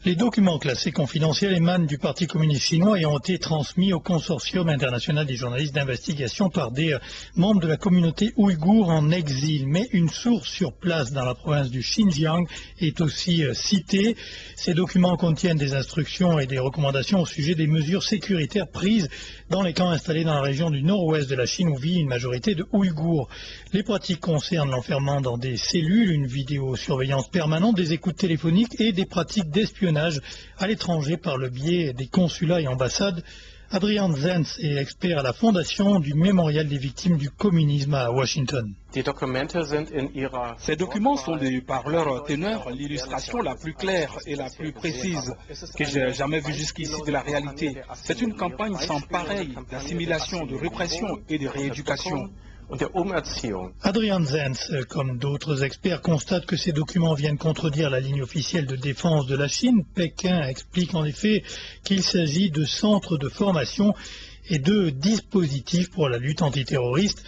Les documents classés confidentiels émanent du Parti communiste chinois et ont été transmis au Consortium international des journalistes d'investigation par des membres de la communauté ouïghour en exil. Mais une source sur place dans la province du Xinjiang est aussi citée. Ces documents contiennent des instructions et des recommandations au sujet des mesures sécuritaires prises dans les camps installés dans la région du nord-ouest de la Chine où vit une majorité de Ouïghours. Les pratiques concernent l'enfermement dans des cellules, une vidéosurveillance permanente, des écoutes téléphoniques et des pratiques d'espionnage à l'étranger par le biais des consulats et ambassades. Adrian Zenz est expert à la fondation du Mémorial des victimes du communisme à Washington. Ces documents sont par leur teneur l'illustration la plus claire et la plus précise que j'ai jamais vue jusqu'ici de la réalité. C'est une campagne sans pareil d'assimilation, de répression et de rééducation. Adrian Zenz, comme d'autres experts, constate que ces documents viennent contredire la ligne officielle de défense de la Chine. Pékin explique en effet qu'il s'agit de centres de formation et de dispositifs pour la lutte antiterroriste.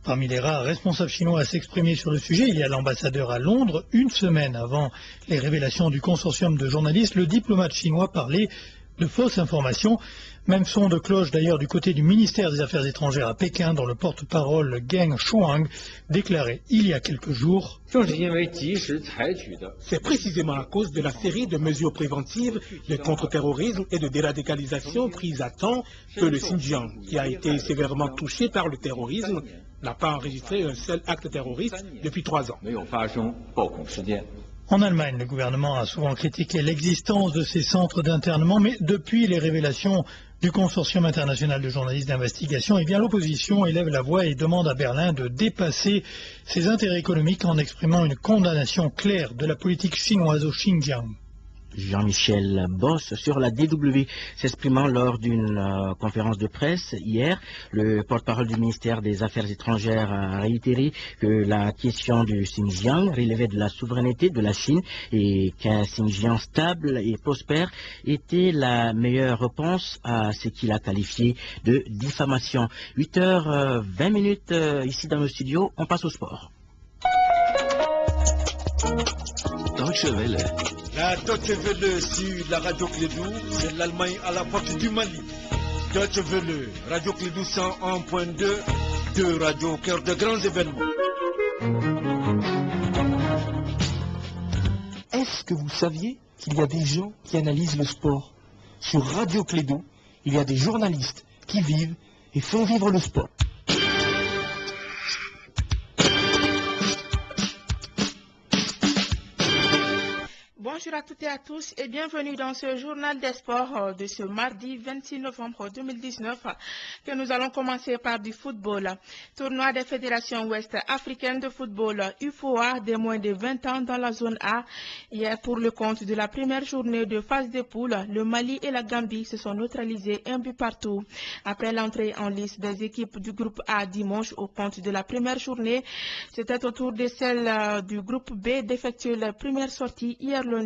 Parmi les rares responsables chinois à s'exprimer sur le sujet, il y a l'ambassadeur à Londres. Une semaine avant les révélations du consortium de journalistes, le diplomate chinois parlait de fausses informations. Même son de cloche d'ailleurs du côté du ministère des Affaires étrangères à Pékin, dont le porte-parole Geng Shuang déclarait il y a quelques jours: C'est précisément à cause de la série de mesures préventives de contre-terrorisme et de déradicalisation prises à temps que le Xinjiang, qui a été sévèrement touché par le terrorisme, n'a pas enregistré un seul acte terroriste depuis 3 ans. En Allemagne, le gouvernement a souvent critiqué l'existence de ces centres d'internement, mais depuis les révélations du Consortium international de journalistes d'investigation, eh bien l'opposition élève la voix et demande à Berlin de dépasser ses intérêts économiques en exprimant une condamnation claire de la politique chinoise au Xinjiang. Jean-Michel Boss sur la DW s'exprimant lors d'une conférence de presse hier. Le porte-parole du ministère des Affaires étrangères a réitéré que la question du Xinjiang relevait de la souveraineté de la Chine et qu'un Xinjiang stable et prospère était la meilleure réponse à ce qu'il a qualifié de diffamation. 8h20 ici dans le studio, on passe au sport. Deutsche Welle. La Deutsche Welle sur la radio Clédou, c'est l'Allemagne à la porte du Mali. Deutsche Welle, radio Clédou 101.2, deux radios au cœur de grands événements. Est-ce que vous saviez qu'il y a des gens qui analysent le sport? Sur Radio Clédou, il y a des journalistes qui vivent et font vivre le sport. Bonjour à toutes et à tous et bienvenue dans ce journal des sports de ce mardi 26 novembre 2019 que nous allons commencer par du football. Tournoi des fédérations ouest africaines de football UFOA des moins de 20 ans dans la zone A. Hier, pour le compte de la première journée de phase de poule, le Mali et la Gambie se sont neutralisés un but partout. Après l'entrée en lice des équipes du groupe A dimanche au compte de la première journée, c'était au tour de celle du groupe B d'effectuer la première sortie hier lundi.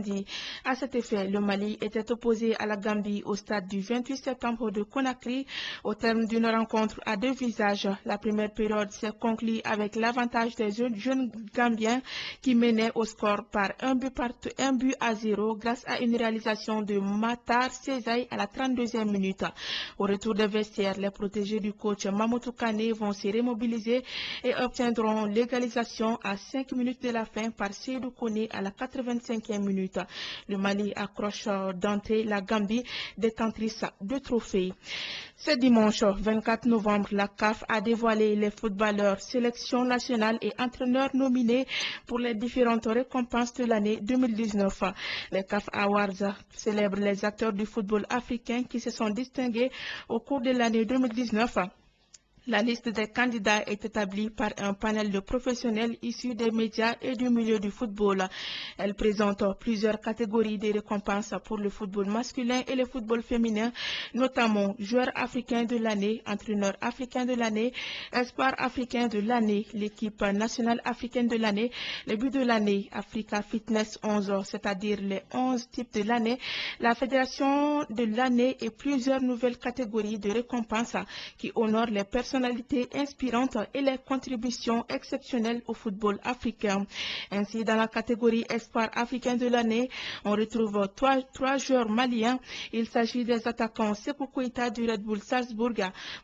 À cet effet, le Mali était opposé à la Gambie au stade du 28 septembre de Conakry au terme d'une rencontre à deux visages. La première période s'est conclue avec l'avantage des jeunes Gambiens qui menaient au score par un but à 0 grâce à une réalisation de Matar Sezaï à la 32e minute. Au retour des vestiaires, les protégés du coach Mamoudou Kane vont se remobiliser et obtiendront l'égalisation à 5 minutes de la fin par Seydou Kone à la 85e minute. Le Mali accroche d'entrée la Gambie, détentrice de trophées. Ce dimanche 24 novembre, la CAF a dévoilé les footballeurs, sélection nationale et entraîneurs nominés pour les différentes récompenses de l'année 2019. Les CAF Awards célèbrent les acteurs du football africain qui se sont distingués au cours de l'année 2019. La liste des candidats est établie par un panel de professionnels issus des médias et du milieu du football. Elle présente plusieurs catégories de récompenses pour le football masculin et le football féminin, notamment joueur africain de l'année, entraîneur africain de l'année, espoir africain de l'année, l'équipe nationale africaine de l'année, le but de l'année, Africa Fitness 11, c'est-à-dire les 11 types de l'année, la fédération de l'année et plusieurs nouvelles catégories de récompenses qui honorent les personnalités inspirantes et les contributions exceptionnelles au football africain. Ainsi, dans la catégorie espoir africain de l'année, on retrouve trois joueurs maliens. Il s'agit des attaquants Sekou Koïta du Red Bull Salzbourg,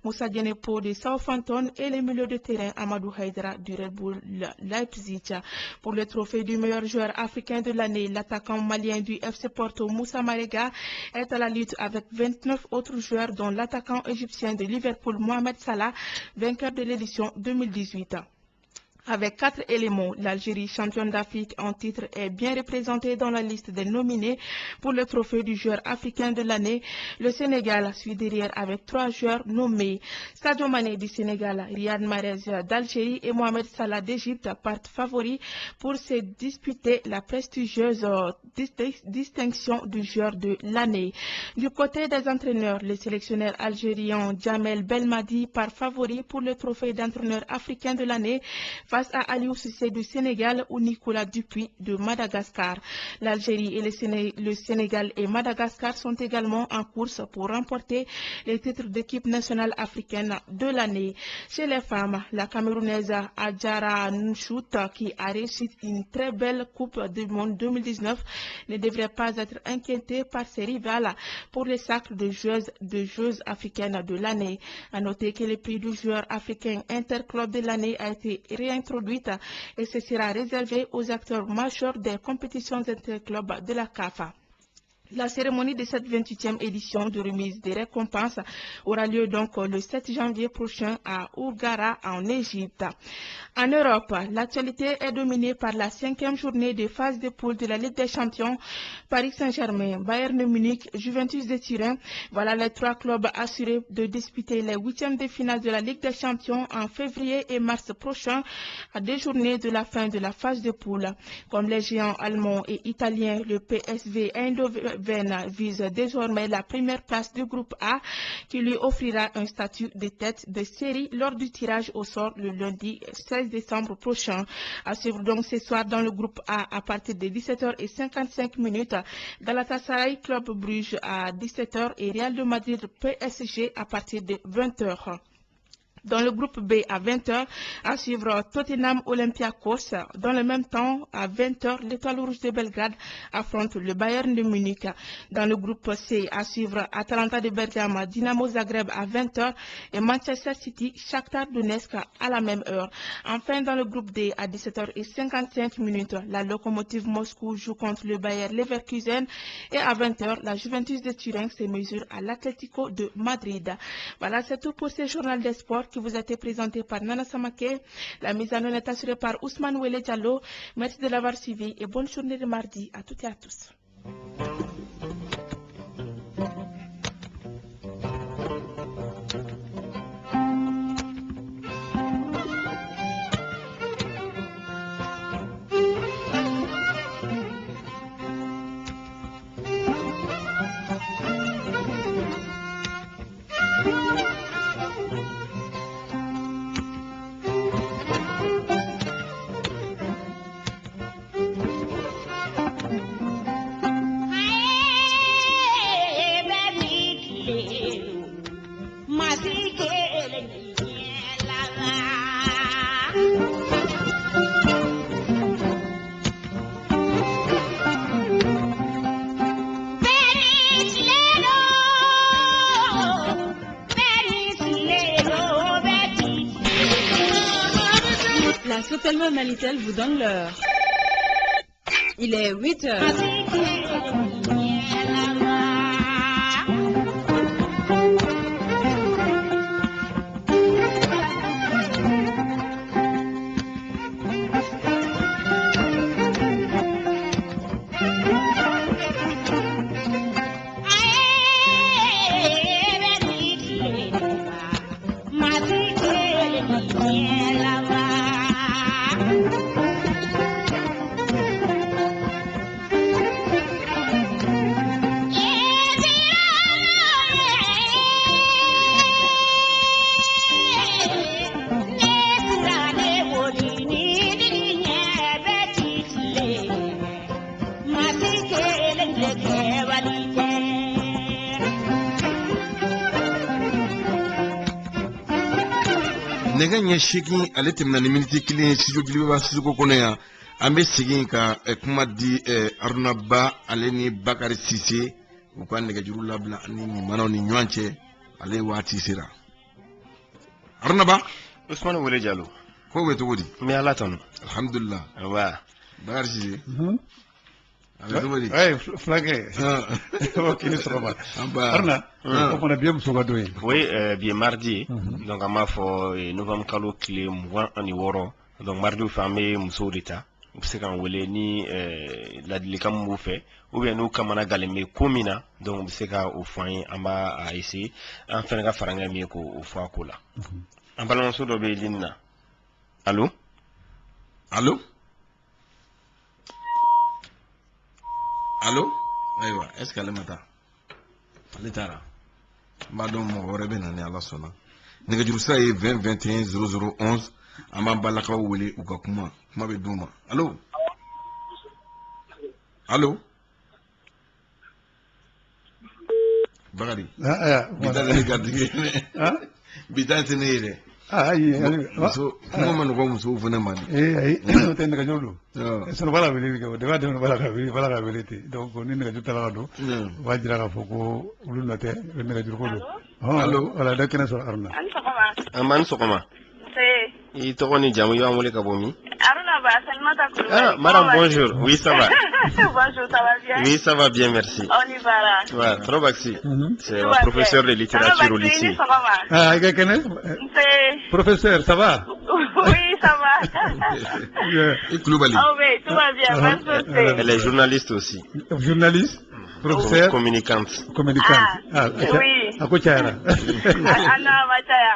Moussa Dianepo de Southampton et les milieux de terrain Amadou Haïdara du Red Bull Leipzig. Pour le trophée du meilleur joueur africain de l'année, l'attaquant malien du FC Porto Moussa Marega est à la lutte avec 29 autres joueurs dont l'attaquant égyptien de Liverpool Mohamed Salah, vainqueur de l'édition 2018. Avec 4 éléments, l'Algérie, championne d'Afrique en titre, est bien représentée dans la liste des nominés pour le trophée du joueur africain de l'année. Le Sénégal suit derrière avec 3 joueurs nommés. Sadio Mané du Sénégal, Riyad Mahrez d'Algérie et Mohamed Salah d'Égypte partent favoris pour se disputer la prestigieuse distinction du joueur de l'année. Du côté des entraîneurs, le sélectionneur algérien Djamel Belmadi part favori pour le trophée d'entraîneur africain de l'année face à Aliou Cissé du Sénégal ou Nicolas Dupuis de Madagascar. L'Algérie et le Sénégal et Madagascar sont également en course pour remporter les titres d'équipe nationale africaine de l'année. Chez les femmes, la Camerounaise Adjara Nchout, qui a réussi une très belle Coupe du Monde 2019, ne devrait pas être inquiétée par ses rivales pour les sacres de joueuses africaines de l'année. À noter que le prix du joueur africain interclub de l'année a été réintroduite et ce sera réservé aux acteurs majeurs des compétitions interclubs de la CAF. La cérémonie de cette 28e édition de remise des récompenses aura lieu donc le 7 janvier prochain à Ourgara en Égypte. En Europe, l'actualité est dominée par la 5e journée de phase de poule de la Ligue des Champions. Paris Saint-Germain, Bayern de Munich, Juventus de Turin, voilà les 3 clubs assurés de disputer les 8e de finale de la Ligue des Champions en février et mars prochain, à 2 journées de la fin de la phase de poule. Comme les géants allemands et italiens, le PSV Eindhoven vise désormais la première place du groupe A qui lui offrira un statut de tête de série lors du tirage au sort le lundi 16 décembre prochain. À suivre donc ce soir dans le groupe A à partir de 17h55, Galatasaray Club Bruges à 17h et Real de Madrid PSG à partir de 20h. Dans le groupe B à 20h, à suivre Tottenham Olympiakos. Dans le même temps, à 20h, l'Étoile Rouge de Belgrade affronte le Bayern de Munich. Dans le groupe C, à suivre Atalanta de Bergame, Dynamo Zagreb à 20h et Manchester City, Shakhtar Donetsk à la même heure. Enfin, dans le groupe D, à 17h55, la Lokomotiv Moscou joue contre le Bayer Leverkusen et à 20h, la Juventus de Turin se mesure à l'Atlético de Madrid. Voilà, c'est tout pour ce journal des sports qui vous a été présenté par Nana Samake. La mise en œuvre est assurée par Ousmane Ouele Diallo. Merci de l'avoir suivi et bonne journée de mardi à toutes et à tous. La Sopelma Manitel vous donne l'heure. Il est 8 heures. nɛgɛ ɲɛ 8 ale tɛmɛna ni miniti 1 studio Jiliba Sisoko kɔnɔ yan an bɛ segin ka kuma di Aruna Ba ale ni Bakari Sise u ka nɛgɛjuru labila ni manaw ni ɲɔgɔn cɛ ale waati sera Aruna Ba Ousmane Wele Diallo ko bɛ cogo di n bɛ Ala tanu alhamdulillah wa Bakari Sise Alhamdulillah. Ouais, flagué. Ok, nous sommes Arna, on a bien Moussougadoui. Oui, bien mardi. Donc, à ma foi, novembre Kalo clé mois en Iworo. Donc, mardi, au fameux Moussou d'État. C'est quand vous ni la délicame vous fait. Ou bien nous, comme on a galé, comina. Donc, c'est quand au foin, en bas à essayer. Enfin, la faranga mieux qu'au foin cola. En parlant sur le Bélina. Allô? Allô? Allô? Aïwa, est-ce qu'elle m'attend? Elle est là. Madame, on va revenir à la sona. Négajuru sa est 20 21 0011. Ama balaka wele ou kakuma. Kuma be duma. Allô? Allô? Bagari. Bidal le gardi. Bidal tenere. Muso, comment nous muso venez mani. On t'en a gagné. C'est une valeur vérité. De quoi de valeur vérité. Donc on est dans la radio. On va dire à Foko, on l'a fait, on est dans le radio. Allô, voilà, d'accord, ça Arna. Aman Sokoma. C'est. Il tourne ni jamu yo amole kabomi. Aruna Ba, Salmata Koulibaly. Ah, madame, bonjour. Oui, ça va. Bonjour, ça va bien? Oui, ça va bien, merci. On y va là. Ouais, trop baxi. C'est un professeur de littérature au lycée. Ah, quelqu'un C'est. Professeur, ça va? Oui, ça va. Koulibaly. Oh oui, tout va bien, merci. Elle est journaliste aussi. Journaliste? Professeur? Communicante. Communicante. Ah, oui. À quoi tu es là? Anna Mataya.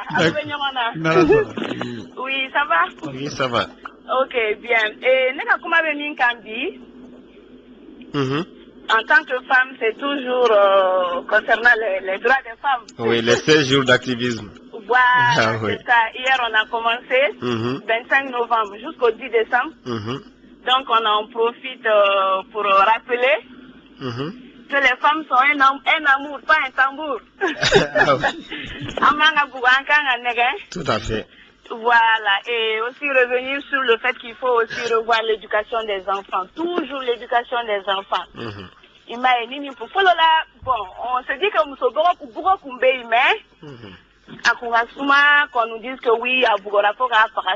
Oui, ça va? Oui, ça va. Ok, bien. Et Neka Kumabe Minkambi, en tant que femme, c'est toujours concernant les droits des femmes. Oui, les 16 jours d'activisme. Voilà, c'est ça. Hier, on a commencé, 25 novembre jusqu'au 10 décembre. Donc, on en profite pour rappeler que les femmes sont un amour, pas un tambour. Tout à fait. Voilà, et aussi revenir sur le fait qu'il faut aussi revoir l'éducation des enfants. Toujours l'éducation des enfants. Bon, on se dit que nous sommes qu'on nous dise que oui,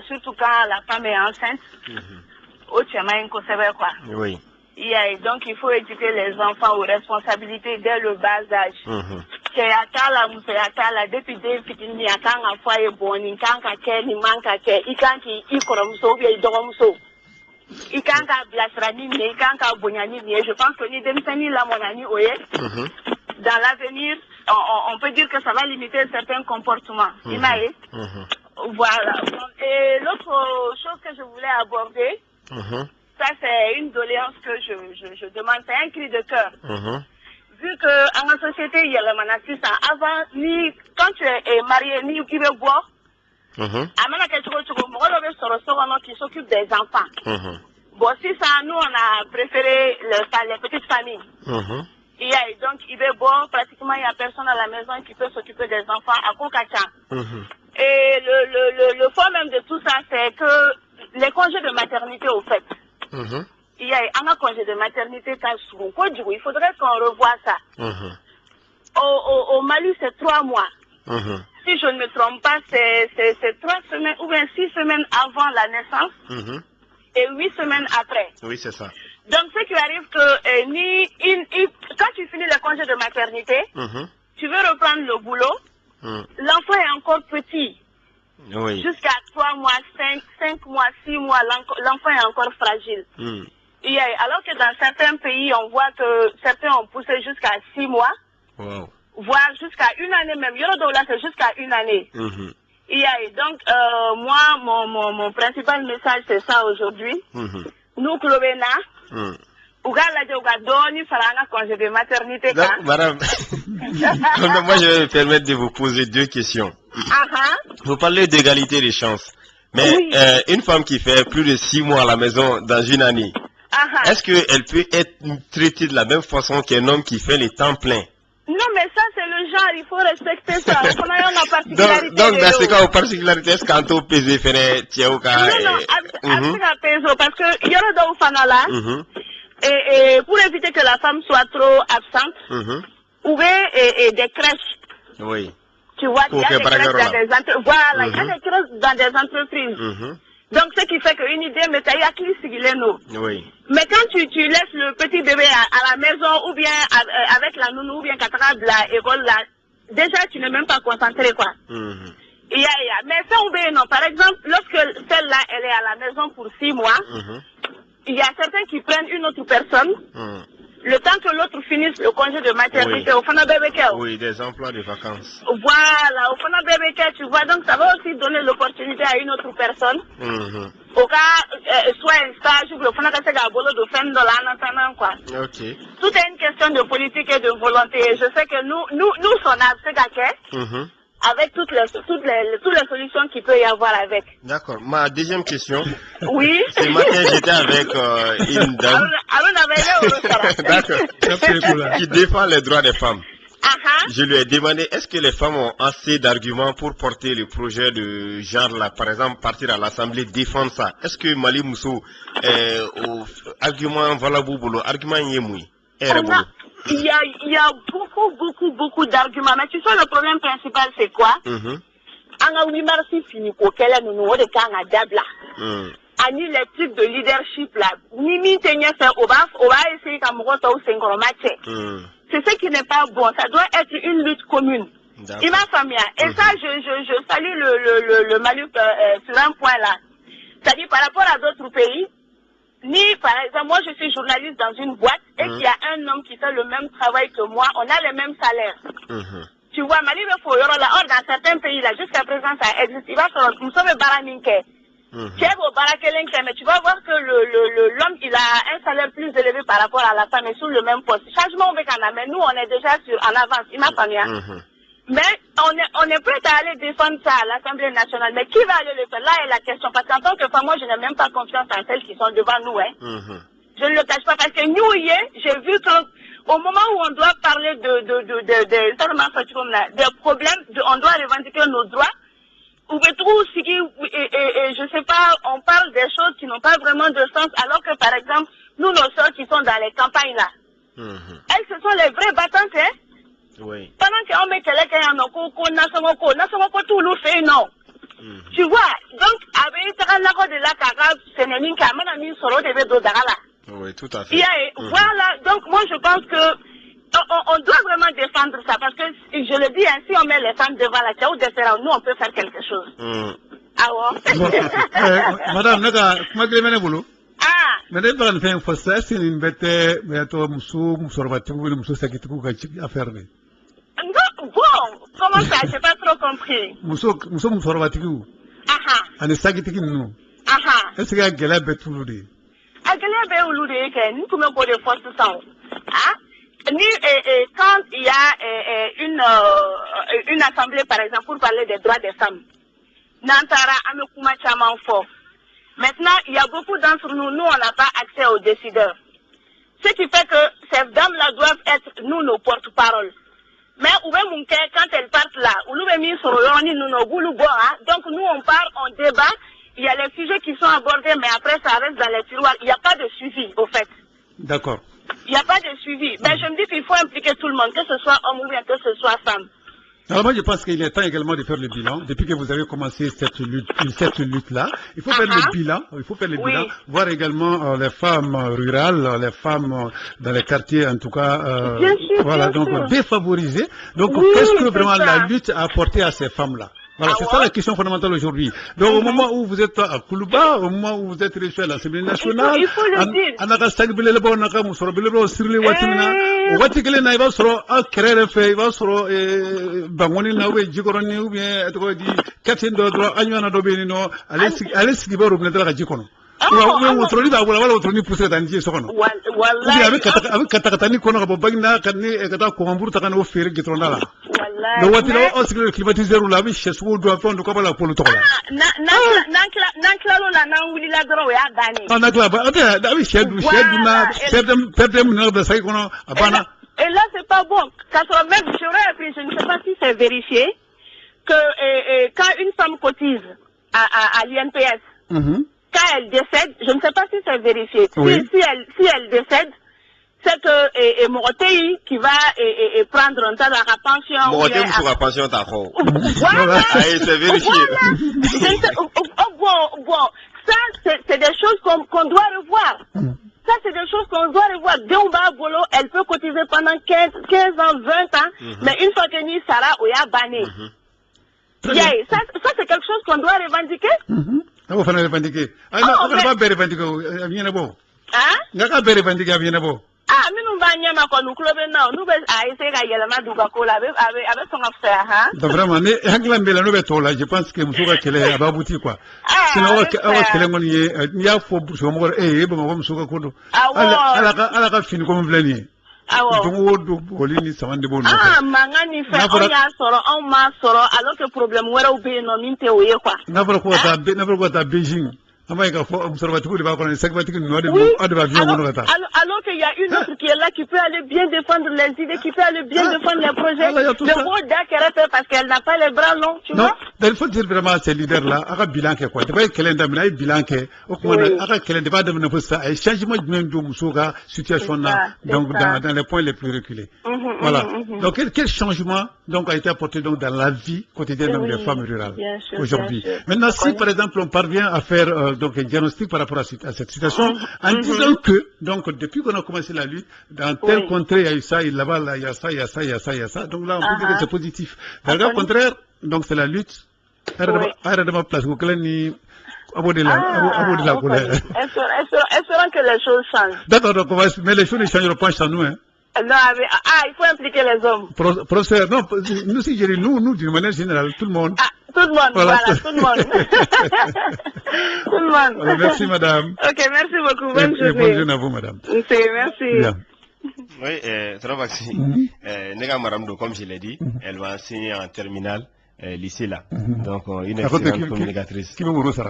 surtout quand la femme est enceinte. Oui. Donc il faut éduquer les enfants aux responsabilités dès le bas âge. cɛ a t'a la musoya t'a la depuis den fitinin a kan ka fɔ a ye bon nin kan ka kɛ nin man ka kɛ i kan k'i kɔrɔmuso ou bien i dɔgɔmuso i kan ka bilasira ni nin ye i kan ka bonya ni nin ye je pense que ni denmisɛnnin lamɔna ni o ye dans l'avenir on peut dire que ça va limiter certains comportements i m'a ye voilà et l'autre chose que je voulais aborder ça c'est une doléance que je demande, c'est un cri de cœur. Vu que dans la société, il y a le manassis, avant, quand tu es marié, ni qui veut boire, qui s'occupe des enfants. Bon, si ça, nous, on a préféré les petites familles. Donc, il veut boire, pratiquement, il n'y a personne à la maison qui peut s'occuper des enfants à Kokacha. Et le fond même de tout ça, c'est que les congés de maternité, au fait, il y a un congé de maternité, il faudrait qu'on revoie ça. Au Mali, c'est 3 mois. Si je ne me trompe pas, c'est 3 semaines ou bien 6 semaines avant la naissance et 8 semaines après. Oui, c'est ça. Donc, ce qui arrive que quand tu finis le congé de maternité, tu veux reprendre le boulot, l'enfant est encore petit. Oui. Jusqu'à 3 mois, 5 mois, 6 mois, l'enfant est encore fragile. Alors que dans certains pays, on voit que certains ont poussé jusqu'à 6 mois, voire jusqu'à 1 année même. Là, c'est jusqu'à 1 année. Donc, moi, mon principal message, c'est ça aujourd'hui. Nous, Clovena, congé de maternité. Madame, moi je vais me permettre de vous poser 2 questions. Vous parlez d'égalité des chances, mais une femme qui fait plus de 6 mois à la maison dans une année, est-ce qu'elle peut être traitée de la même façon qu'un homme qui fait les temps pleins? Non, mais ça c'est le genre, il faut respecter ça. Donc dans ce cas, aux particularités, est-ce qu'en tout pays fait Tchéouka? Non, parce que Yorodo Fanala, et pour éviter que la femme soit trop absente, ouvrez des crèches. Oui. Tu vois, il y a des crèches dans des entreprises. Voilà, il y a des crèches dans des entreprises. Donc, ce qui fait qu'une idée, mais t'as qui oui. Mais quand tu laisses le petit bébé à la maison, ou bien avec la nounou, ou bien quand tu la école là, déjà, tu n'es même pas concentré, quoi. Mais ça, non. Par exemple, lorsque celle-là, elle est à la maison pour 6 mois, il y a certains qui prennent une autre personne, le temps que l'autre finisse le congé de maternité, au Fana Bébéké. Oui, des emplois de vacances. Voilà, au Fana Bébéké, tu vois, donc ça va aussi donner l'opportunité à une autre personne. Au cas, soit un stage, ou le Fana Kasega Bolo de fin de l'année, quoi. Tout est une question de politique et de volonté. Je sais que nous sommes avec toutes les solutions qu'il peut y avoir avec. D'accord. Ma deuxième question. Oui. Ce matin, j'étais avec une dame. D'accord. Qui défend les droits des femmes. Je lui ai demandé, est-ce que les femmes ont assez d'arguments pour porter le projet de genre là, par exemple, partir à l'Assemblée, défendre ça? Est-ce que Mali Mousso, argument valable, argument yémoui? Il y a beaucoup d'arguments. Mais tu sais, le problème principal, c'est quoi? Ani les types de leadership là, Nimi Tenye fait on va essayer comme c'est ce qui n'est pas bon. Ça doit être une lutte commune. Et ma famille. Et ça, je salue le Mali sur un point là. C'est-à-dire par rapport à d'autres pays. Par exemple, moi je suis journaliste dans une boîte et qu'il y a un homme qui fait le même travail que moi, on a les mêmes salaires. Tu vois, Mali dans certains pays là, jusqu'à présent ça existe. Il va faire nous sommes baraminke. Mais tu vas voir que l'homme il a un salaire plus élevé par rapport à la femme et sur le même poste. Changement au Bécana, mais nous on est déjà en avance, il m'a pas mis. Mais on est prêt à aller défendre ça à l'Assemblée nationale. Mais qui va aller le faire? Là est la question. Parce qu'en tant que femme, moi je n'ai même pas confiance en celles qui sont devant nous. Je ne le cache pas parce que nous, hier, j'ai vu qu'au moment où on doit parler des problèmes, on doit revendiquer nos droits. Ou je sais pas, on parle des choses qui n'ont pas vraiment de sens, alors que par exemple, nous, nos soeurs qui sont dans les campagnes là, elles, ce sont les vraies battantes, hein? Oui. Pendant qu'on met quelqu'un en coco, Nasomoko, tout le fait, non. Tu vois, donc, avec de la carabe, c'est une camana, solo de Vedodara. Oui, tout à fait. Voilà, donc moi je pense que on doit vraiment défendre ça parce que je le dis ainsi, on met les femmes devant la chaos de faire, nous on peut faire quelque chose. Ah ouais. Madame, mais ne pas faire un ça, c'est une bête, mais toi, Moussou, Moussou, ça qui te coupe à faire. Non, bon, comment ça, j'ai pas trop compris. Moussou, and the Sagitikin, nous. Est-ce qu'il y a Gala Betouloudi? A Gala Betouloudi, nous pouvons pas de force sans. Quand il y a une assemblée, par exemple, pour parler des droits des femmes, Nantara Amekuma Chaman fort. Maintenant, il y a beaucoup d'entre nous, on n'a pas accès aux décideurs. Ce qui fait que ces dames-là doivent être, nous, nos porte-parole. Mais quand elles partent là, donc nous, on part, on débat, il y a les sujets qui sont abordés, mais après, ça reste dans les tiroirs. Il n'y a pas de suivi, au fait. D'accord. Il n'y a pas de suivi. Ben, je me dis qu'il faut impliquer tout le monde, que ce soit homme ou bien que ce soit femme. Alors moi je pense qu'il est temps également de faire le bilan. Depuis que vous avez commencé cette lutte-là, il faut faire le bilan. Il faut faire le bilan, voir également les femmes rurales, les femmes dans les quartiers en tout cas, voilà, donc défavorisées. Donc qu'est-ce que vraiment la lutte a apporté à ces femmes-là? Voilà, c'est ça la question fondamentale aujourd'hui. Donc au moment où vous êtes à Koulouba, au moment où vous êtes reçu à l'Assemblée nationale, il faut le dire. Et là, c'est pas bon. Même, j'aurais appris, je ne sais pas si c'est vérifié, que quand une femme cotise à l'INPS, quand elle décède, je ne sais pas si c'est vérifié. Oui. Si elle décède, c'est que Morotei qui va prendre un tas de la pension. Morotei sur la pension d'accord. Voilà. C'est vérifié. Bon, ça c'est des choses qu'on doit revoir. Ça c'est des choses qu'on doit revoir. Deumba Bolo, elle peut cotiser pendant 15 ans, 20 ans, mais une fois que ni Sarah Oya Bané. Ça c'est quelque chose qu'on doit revendiquer. On va revendiquer. On va revendiquer. Ah, mais nous va quand nous clubons now. Nous va essayer également de avec son affaire, donc vraiment, je pense que nous avons qu'elle est abouti quoi. Sinon, on va il y a faux pour ce moment. Bon, on va à la fin comme blani. Mangani fait on m'a soro alors que problème wera ou bien non minte ou quoi. N'importe quoi à Beijing. Alors qu'il y a une autre qui est là, qui peut aller bien défendre les idées, qui peut aller bien défendre les projets. Le mot d'accueil parce qu'elle n'a pas les bras longs, tu vois. Il faut dire vraiment à ces leaders-là, à un bilan qui est quoi. Il faut qu'elle ait un bilan qui est, au moins, à qu'elle ait pas de un changement de même de situation donc dans les points les plus reculés. Voilà. Donc quel changement donc a été apporté donc dans la vie quotidienne des femmes rurales aujourd'hui. Maintenant, si par exemple on parvient à faire donc un diagnostic par rapport à cette situation, en disant que, donc, depuis qu'on a commencé la lutte, dans tel contrée, il y a eu ça, là-bas, il y a ça, il y a ça, il y a ça, il y a ça. Donc là, on peut dire que c'est positif. Dans le contraire, donc c'est la lutte. Espérons que les choses changent. D'accord, donc mais les choses ne changeront pas chez nous, hein. Non, il faut impliquer les hommes. Professeur, non, nous, si je dis nous, d'une manière générale, tout le monde. Tout le monde, voilà, tout le monde. Tout le monde. Voilà, merci, madame. Ok, merci beaucoup. Bonne journée. Bonne journée à vous, madame. Merci. Bien. Oui, très vaccin. Nega Maramdo, comme je l'ai dit, elle va enseigner en terminale. Lycée là, donc une excellente communicatrice. Qui vous c'est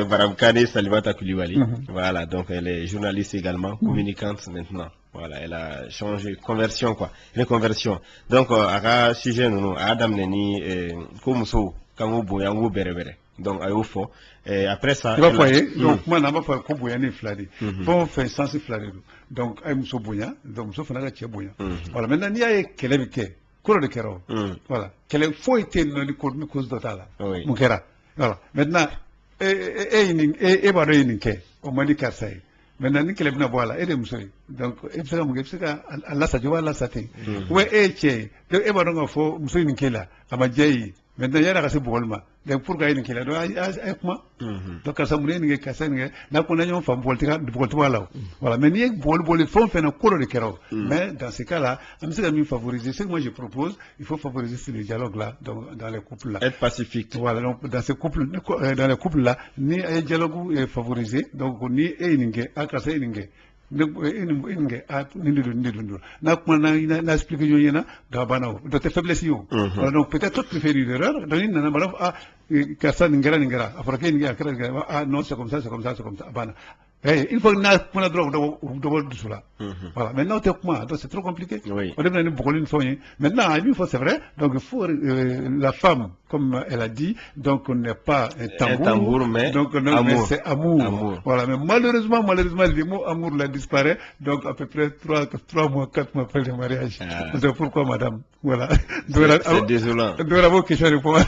Baram Kane Salimata Koulibaly. Voilà, donc elle est journaliste également, communicante maintenant. Voilà, elle a changé, conversion quoi, une conversion. Donc à sujet nous, Adam Neni, Koumso, Kango Boyango Berebere. Donc à Oufo. Et après ça. Tu vas voyer, donc moi n'a pas fait comme Boyani Fladi. Bon, fait sens Fladi. Donc à Mousso Boyan, donc Mousso Fanaga Boyan. Voilà, maintenant il y a Kelebike. De Kero. Voilà. Quelle fois était une cause totale. Voilà. Maintenant, au Mani Karsay. maintenant ni kele bina boala e de musori donc e fika mu fika Allah sa jowa Allah sa te we e che de e ba ngo fo musori ni kela ama jeyi maintenant yara ka se bolma donc pour gagner kela do ay kuma donc ka samune ni ka sen na ko na ñom fam politique wala voilà mais ni bol font fait na kolo de kero mais dans ce cas là am se mi favoriser ce que moi je propose il faut favoriser ce dialogue là donc dans les couples là être pacifique voilà donc dans ces couples dans les couples là ni ay dialogue est favorisé donc ni e ninge aka se ninge inge a nindu na kuma na expliquer yo yena da banaw de te faiblesse yo voilà donc peut-être tout préfère l'erreur donc na malaf a kasa ningera après que ninga kara ah non c'est comme ça bana il faut na kuna drogue do dusula voilà maintenant t'es comment donc c'est trop compliqué on devrait nous brûler une fois maintenant il faut c'est vrai donc il faut la femme comme elle a dit donc on n'est pas un tambour mais donc non mais c'est amour voilà mais malheureusement le mot amour là disparaît donc à peu près 3 mois 4 mois après le mariage c'est pourquoi madame voilà c'est désolant donc la vos questions répondent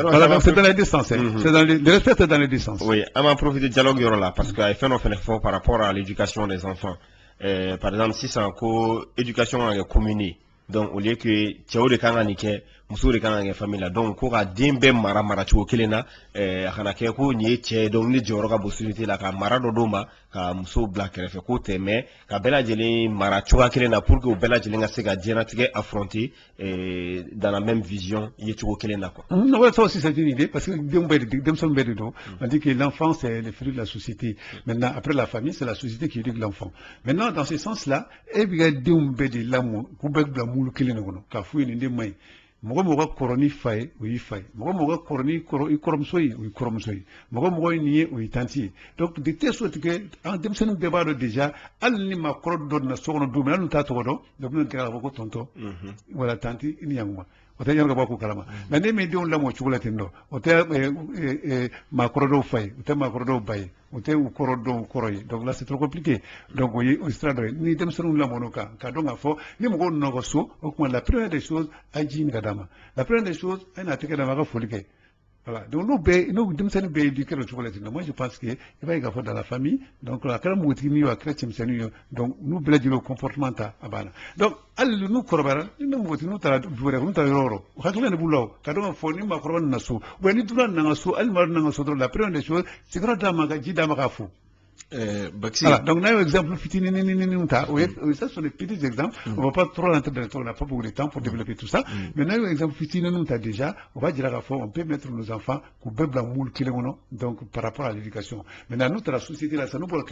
voilà c'est dans la distance c'est dans le respect dans les distances oui on va profiter de dialogue là parce que fait nos efforts par rapport à l'éducation des enfants par exemple si c'est encore éducation en commune donc au lieu que tchéo de kanga nike muso de kanga famille là donc ko ka dembe mara tchéo kelena kana ke ko ni tché donc ni joro ka possibilité la ka mara do doma ka muso black refe ko teme ka bela jeli mara tchéo kelena pour que bela jeli nga se ka dianatique affronter dans la même vision y tchéo kelena quoi non ouais, ça aussi c'est une idée parce que on dit que l'enfant c'est le fruit de la société maintenant après la famille c'est la société qui éduque l'enfant maintenant dans ce sens là et bien dembe de l'amour mulu kilene gono ka fuyi ni ndemay mogo koroni fay oui fay mogo koroni koromsoyi oui koromsoyi mogo ni oui tanti donc de telle sorte que en demsen bebado déjà alni ma koro do na sono do mena ta to do donc non kala ko tonto voilà tanti ni yangwa ote yanga bako kalama mais ne me dion la mo chugula tendo ote ma koro do fay ote ma koro do bay ote u koro do koroyi donc là c'est trop compliqué donc oui au stade ni dem sonu la monoka ka donc afo ni mo no go so o kuma la première des choses aji ni kadama la première des choses ena teke da ma ka folike voilà donc nous dem senu be éduquer le chocolat moi je pense que il va y avoir dans la famille donc la kala mouti ni wa chrétien senu donc nous bledi le comportement ta abana donc al nous korobara ni mouti nous tara dure nous tara roro hakla ne bulo ka donc fo ni ma korban nasu bo ni duran na so al mar na so la première des choses c'est grand dama ga ji dama ka fo voilà, donc là, exemple, ça sont des petits exemples. On ne va pas trop rentrer dans le temps, on n'a pas beaucoup de temps pour développer tout ça. Mais là, exemple, déjà, on va dire à la fois, on peut mettre nos enfants donc par rapport à l'éducation. Maintenant, nous, la société, là, ça nous donc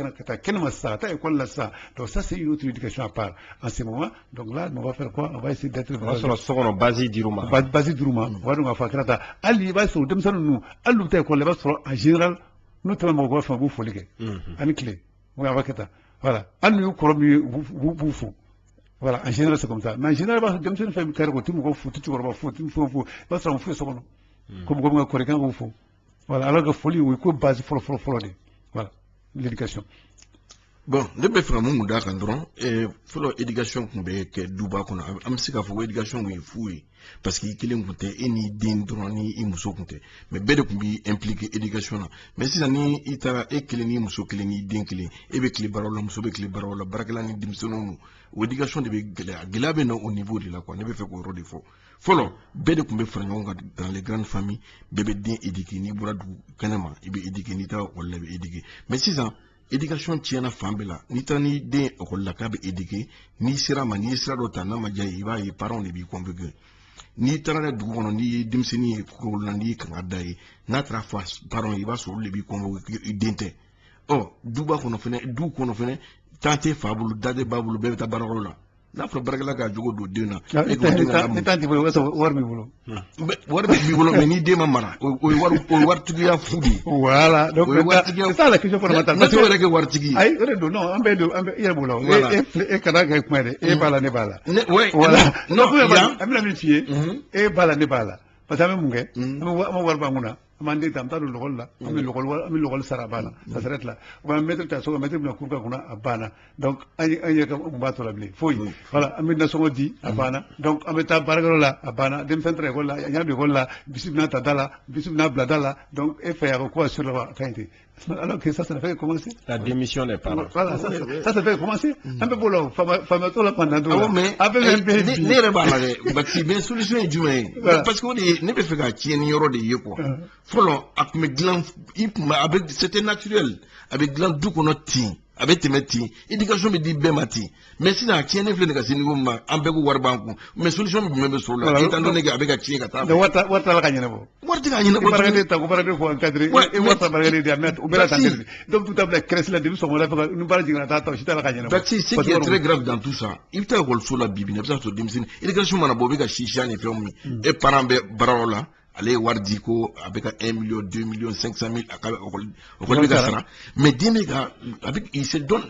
ça, c'est une autre éducation à part. En ce moment, donc là, on va faire quoi? On va essayer d'être basi diruma. Basi diruma. On va faire ça. Ali, va sur en général. Nous travaillons au Gouafan, vous foliguez. Une clé. Oui, avec ça. Voilà. Un nous, vous fou. Voilà. En général, c'est comme ça. Mais en général, comme ça, nous faisons carrément tout le monde fout, tout le monde fout, tout le monde fout. Là, ça, on fait ça. Comme un corrigant, vous faut. Voilà. Alors que folie, oui, quoi, base, follow. Voilà. L'éducation. Bon, ne be fera mun da kan dron folo éducation kun be ke duba kono am sika fo éducation wi fuyi parce que kilen kunte eni din dron ni i muso kunte mais be de kun bi impliquer éducation na mais si ni ita e kilen ni muso kilen ni din kilen e be kili barola muso be kili barola barakala ni dimsono éducation de be gela be no au niveau de la quoi ne be fe ko rodi fo folo be de kun be fera ngonga dans les grandes familles bébé din éduquer ni buradu kanama ibe éduquer ni ta wala be éduquer mais si ça éducation tiena fambela ni tani den okolla ka be éduquer ni sira ma ni sira do tanna ma jay iba yi parents ne bi convaincre ni tara du kono ni dimseni ko landi kan adai na tra fois parents iba so le bi convaincre idente oh duba kono fene du kono fene tante fabulu dade babulu be ta barola n'a fɔra barakɛla ka jogo don den na e ko den ka tanti bolo wari b'i bolo wari b'i bolo mais ni den ma mara o ye waritigiya fu de voilà donc c'est ça la question fondamentale parce que o yɛrɛ kɛ waritigi ayi o de don non an bɛɛ i yɛrɛ b'o la e kana kɛ kuma ye dɛ e b'a la ne b'a la voilà non an bɛna min f'i ye e b'a la ne b'a la parce que an bɛ mun kɛ an bɛ wari b'an kun na amande tamta le rôle là ami le rôle sarabana ça s'arrête là on va mettre ta so mettre na kurka kuna abana donc ay ka mbato la bli foy voilà ami na so di abana donc ameta baragaro la abana dem centre école là ya de école là bisibna tadala bisibna bladala donc et faire quoi sur la qualité alors que ça fait commencer la démission des parents. Voilà, ça fait commencer un peu pour le famato la pendant deux mais avec un bébé ne rebala bati ben solution est djumé parce que on est ne peut faire ka tieni yoro de yeko folo ak me gland avec c'était naturel avec gland du kono ti avec temeti éducation me dit ben mati mais si na tieni flé nga niveau ma ambego war banku mais solution me be so la étant donné que avec ka tieni ka ta wata la kanyene bo warti ka nyene bo baragade ta ko baragade fo encadrer et wata baragade dia mettre ou bela tangeli donc tout à fait crèche la demi so mo la fa nous parle dingna ta ta chita la kanyene bo c'est qui est très grave dans tout ça il t'a gol so la bibi ne ça to dimsin éducation mana bo be ka shisha ne fe mi et parent be bararola allez voir Diko avec 1 million, 2 millions, 500 000 mais des mégas avec il se donne